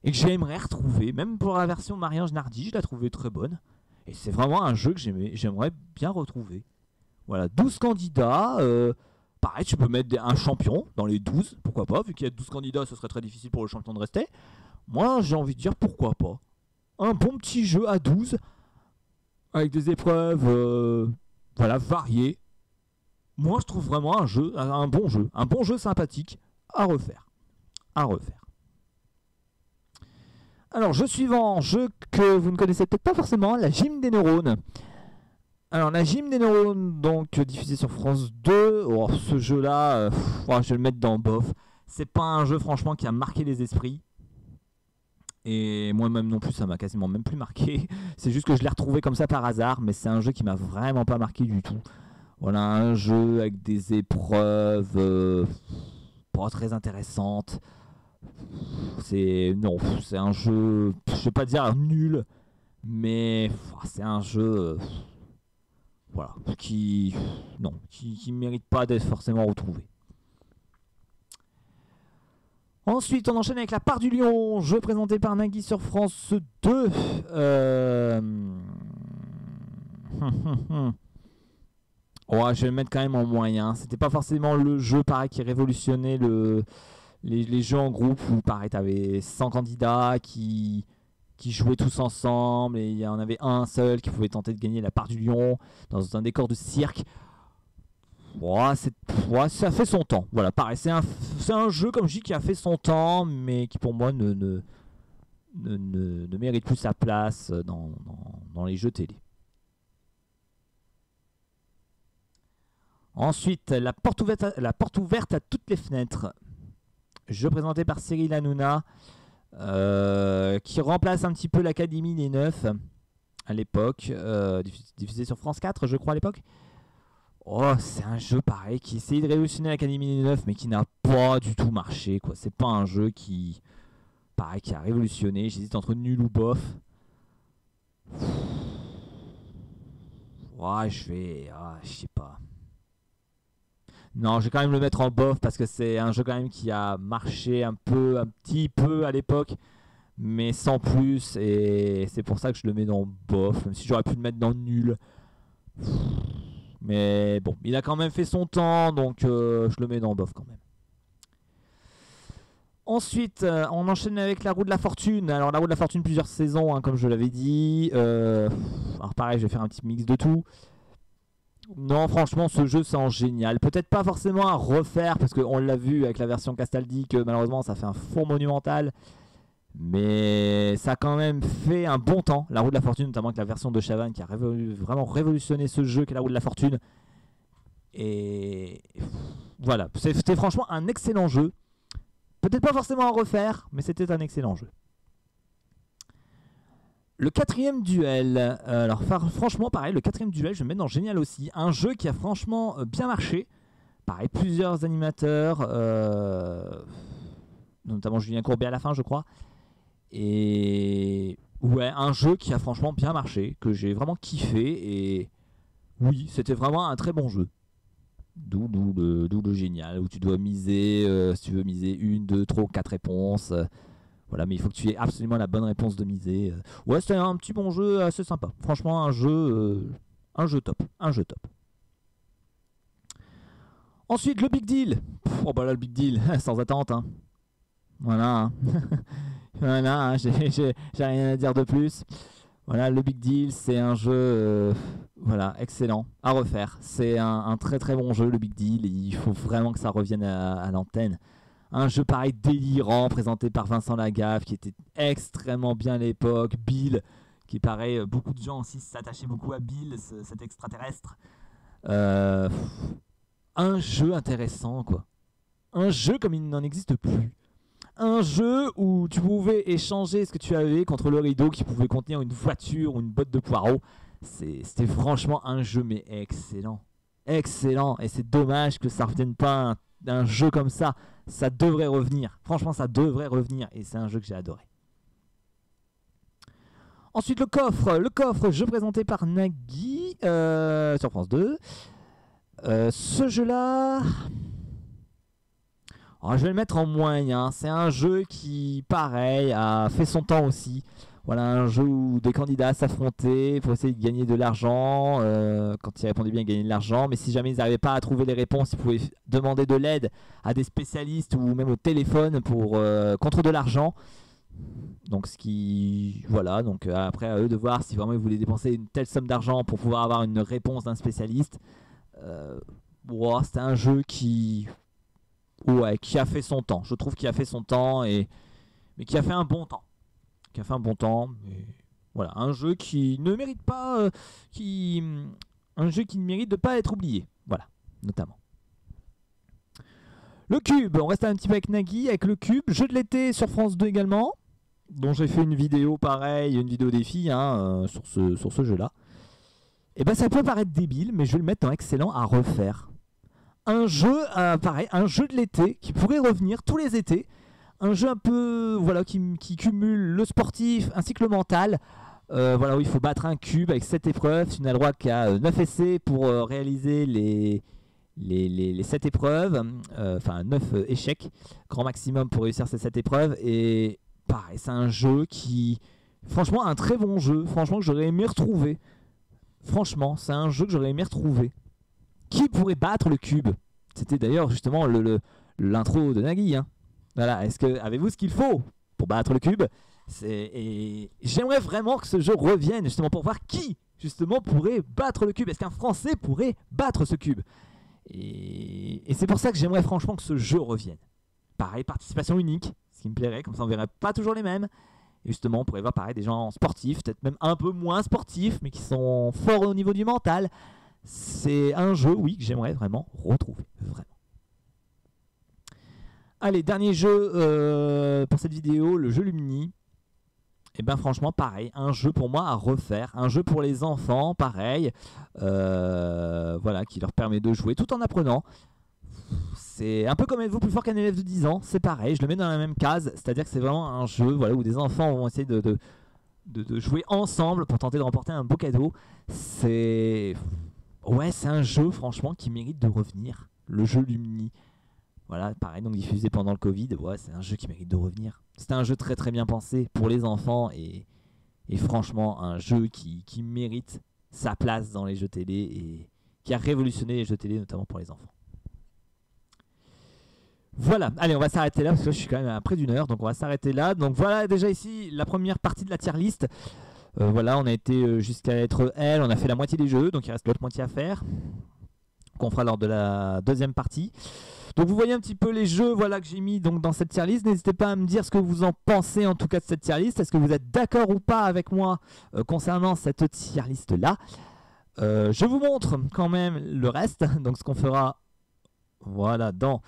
et que j'aimerais retrouver. Même pour la version Marie-Ange Nardi, je la trouvais très bonne. Et c'est vraiment un jeu que j'aimerais bien retrouver. Voilà, 12 candidats. Pareil, tu peux mettre un champion dans les 12, pourquoi pas. Vu qu'il y a 12 candidats, ce serait très difficile pour le champion de rester. Moi, j'ai envie de dire pourquoi pas. Un bon petit jeu à 12, avec des épreuves voilà, variées. Moi, je trouve vraiment un bon jeu sympathique à refaire. Alors, jeu suivant, jeu que vous ne connaissez peut-être pas forcément, la gym des neurones. Alors, la gym des neurones, donc diffusé sur France 2. Oh, ce jeu-là, je vais le mettre dans bof. C'est pas un jeu, franchement, qui a marqué les esprits. Et moi-même non plus, ça m'a quasiment même plus marqué. C'est juste que je l'ai retrouvé comme ça par hasard, mais c'est un jeu qui m'a vraiment pas marqué du tout. Voilà, un jeu avec des épreuves pas très intéressantes. C'est un jeu, je vais pas dire nul, mais c'est un jeu voilà, qui mérite pas d'être forcément retrouvé. Ensuite, on enchaîne avec La Part du Lion, jeu présenté par Nagui sur France 2. Ouais, je vais le mettre quand même en moyen. C'était pas forcément le jeu pareil qui révolutionnait les jeux en groupe où pareil, t'avais 100 candidats qui jouaient tous ensemble et il y en avait un seul qui pouvait tenter de gagner La Part du Lion dans un décor de cirque. Ouais, ça fait son temps. Voilà, pareil, c'est un jeu, comme je dis, qui a fait son temps, mais qui pour moi ne mérite plus sa place dans les jeux télé. Ensuite, la porte ouverte à toutes les fenêtres. Jeu présenté par Cyril Hanouna, qui remplace un petit peu l'Académie des Neufs à l'époque, diffusé sur France 4, je crois, à l'époque. Oh, c'est un jeu pareil qui essayait de révolutionner l'Académie des Neufs, mais qui n'a pas du tout marché, quoi. C'est pas un jeu qui a révolutionné. J'hésite entre nul ou bof. Ouais, je sais pas. Non, je vais quand même le mettre en bof parce que c'est un jeu quand même qui a marché un petit peu à l'époque, mais sans plus. Et c'est pour ça que je le mets dans bof, même si j'aurais pu le mettre dans nul. Mais bon, il a quand même fait son temps, donc je le mets dans bof quand même. Ensuite, on enchaîne avec la roue de la fortune. Alors la roue de la fortune, plusieurs saisons, hein, comme je l'avais dit. Alors pareil, je vais faire un petit mix de tout. Non, franchement, ce jeu c'est en génial. Peut-être pas forcément à refaire, parce qu'on l'a vu avec la version Castaldi, que malheureusement ça fait un four monumental. Mais ça a quand même fait un bon temps, la roue de la fortune, notamment avec la version de Chavannes qui a vraiment révolutionné ce jeu qu'est la roue de la fortune. Et voilà, c'était franchement un excellent jeu. Peut-être pas forcément à refaire, mais c'était un excellent jeu. Le quatrième duel, alors franchement pareil, le quatrième duel je vais le mettre dans génial aussi. Un jeu qui a franchement bien marché. Pareil, plusieurs animateurs, notamment Julien Courbet à la fin je crois. Et ouais, un jeu qui a franchement bien marché, que j'ai vraiment kiffé. Et oui, c'était vraiment un très bon jeu. D'où le génial, où tu dois miser, si tu veux miser 1, 2, 3 ou 4 réponses. Voilà, mais il faut que tu aies absolument la bonne réponse de miser. Ouais, c'était un petit bon jeu assez sympa. Franchement, un jeu top. Un jeu top. Ensuite, le Big Deal. Oh bah là, le Big Deal, sans attente. Hein. Voilà. Hein. Voilà, hein, j'ai rien à dire de plus. Voilà, le Big Deal, c'est un jeu voilà, excellent à refaire. C'est un très très bon jeu, le Big Deal. Et il faut vraiment que ça revienne à l'antenne. Un jeu pareil délirant, présenté par Vincent Lagaffe, qui était extrêmement bien à l'époque. Bill, qui pareil, beaucoup de gens aussi s'attachaient beaucoup à Bill, cet extraterrestre. Un jeu intéressant, quoi. Un jeu comme il n'en existe plus. Un jeu où tu pouvais échanger ce que tu avais contre le rideau qui pouvait contenir une voiture ou une botte de poireaux. C'était franchement un jeu mais excellent. Excellent. Et c'est dommage que ça ne revienne pas un jeu comme ça. Ça devrait revenir. Franchement, ça devrait revenir. Et c'est un jeu que j'ai adoré. Ensuite, le coffre. Le coffre, jeu présenté par Nagui sur France 2. Ce jeu-là... Alors, je vais le mettre en moyen. C'est un jeu qui, pareil, a fait son temps aussi. Voilà, un jeu où des candidats s'affrontaient pour essayer de gagner de l'argent. Quand ils répondaient bien, ils gagnaient de l'argent. Mais si jamais ils n'arrivaient pas à trouver les réponses, ils pouvaient demander de l'aide à des spécialistes ou même au téléphone pour contre de l'argent. Donc, voilà, donc après, à eux de voir si vraiment ils voulaient dépenser une telle somme d'argent pour pouvoir avoir une réponse d'un spécialiste. C'était un jeu qui a fait son temps. Je trouve qu'il a fait son temps, mais qui a fait un bon temps. Mais voilà, un jeu qui ne mérite pas, un jeu qui ne mérite de pas être oublié. Voilà, notamment. Le Cube, on reste un petit peu avec Nagui, avec le Cube, jeu de l'été sur France 2 également, dont j'ai fait une vidéo pareil, une vidéo défi sur ce jeu-là. Et ben ça peut paraître débile, mais je vais le mettre en excellent à refaire. Un jeu, pareil, un jeu de l'été qui pourrait revenir tous les étés. Un jeu un peu, voilà, qui cumule le sportif ainsi que le mental. Voilà, où il faut battre un cube avec 7 épreuves. Tu n'as le droit qu'à 9 essais pour réaliser les 7 épreuves. Enfin, 9 échecs, grand maximum pour réussir ces 7 épreuves. Et pareil, c'est un jeu qui... Franchement, un très bon jeu. Franchement, que j'aurais aimé retrouver. Franchement, c'est un jeu que j'aurais aimé retrouver. Qui pourrait battre le cube? C'était d'ailleurs justement l'intro de Nagui. Hein. Voilà, avez-vous ce qu'il faut pour battre le cube? Et j'aimerais vraiment que ce jeu revienne justement pour voir qui justement pourrait battre le cube. Est-ce qu'un Français pourrait battre ce cube? Et c'est pour ça que j'aimerais franchement que ce jeu revienne. Pareil, participation unique, ce qui me plairait, comme ça on verrait pas toujours les mêmes. Et justement, on pourrait voir pareil des gens sportifs, peut-être même un peu moins sportifs, mais qui sont forts au niveau du mental. C'est un jeu, oui, que j'aimerais vraiment retrouver. Vraiment. Allez, dernier jeu pour cette vidéo, le jeu Lumini. Et ben franchement, pareil, un jeu pour moi à refaire. Un jeu pour les enfants, pareil. Voilà, qui leur permet de jouer tout en apprenant. C'est un peu comme Êtes-vous plus fort qu'un élève de 10 ans. C'est pareil, je le mets dans la même case. C'est-à-dire que c'est vraiment un jeu, voilà, où des enfants vont essayer de jouer ensemble pour tenter de remporter un beau cadeau. C'est un jeu franchement qui mérite de revenir. Le jeu Lumini. Voilà, pareil, donc diffusé pendant le Covid. Ouais, c'est un jeu qui mérite de revenir. C'était un jeu très très bien pensé pour les enfants et franchement un jeu qui mérite sa place dans les jeux télé et qui a révolutionné les jeux télé notamment pour les enfants. Voilà, allez, on va s'arrêter là parce que je suis quand même à près d'une heure, donc on va s'arrêter là. Donc voilà, déjà ici la première partie de la tier list. Voilà, on a été jusqu'à être L, on a fait la moitié des jeux, donc il reste l'autre moitié à faire, qu'on fera lors de la deuxième partie. Donc vous voyez un petit peu les jeux, voilà, que j'ai mis donc dans cette tier list. N'hésitez pas à me dire ce que vous en pensez en tout cas de cette tier list. Est-ce que vous êtes d'accord ou pas avec moi concernant cette tier list là? Je vous montre quand même le reste, donc ce qu'on fera voilà dans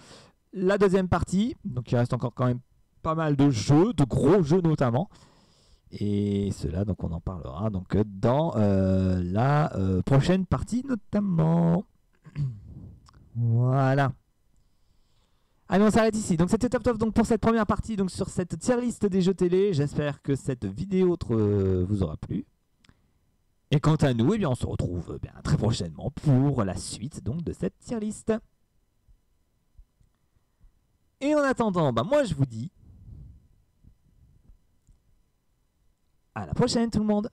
la deuxième partie. Donc il reste encore quand même pas mal de jeux, de gros jeux notamment. Et cela, donc on en parlera donc dans la prochaine partie notamment. Voilà. Allez, on s'arrête ici. Donc c'était top donc pour cette première partie donc sur cette tier list des jeux télé. J'espère que cette vidéo vous aura plu. Et quant à nous, eh bien, on se retrouve très prochainement pour la suite donc de cette tier list. Et en attendant, moi je vous dis à la prochaine tout le monde.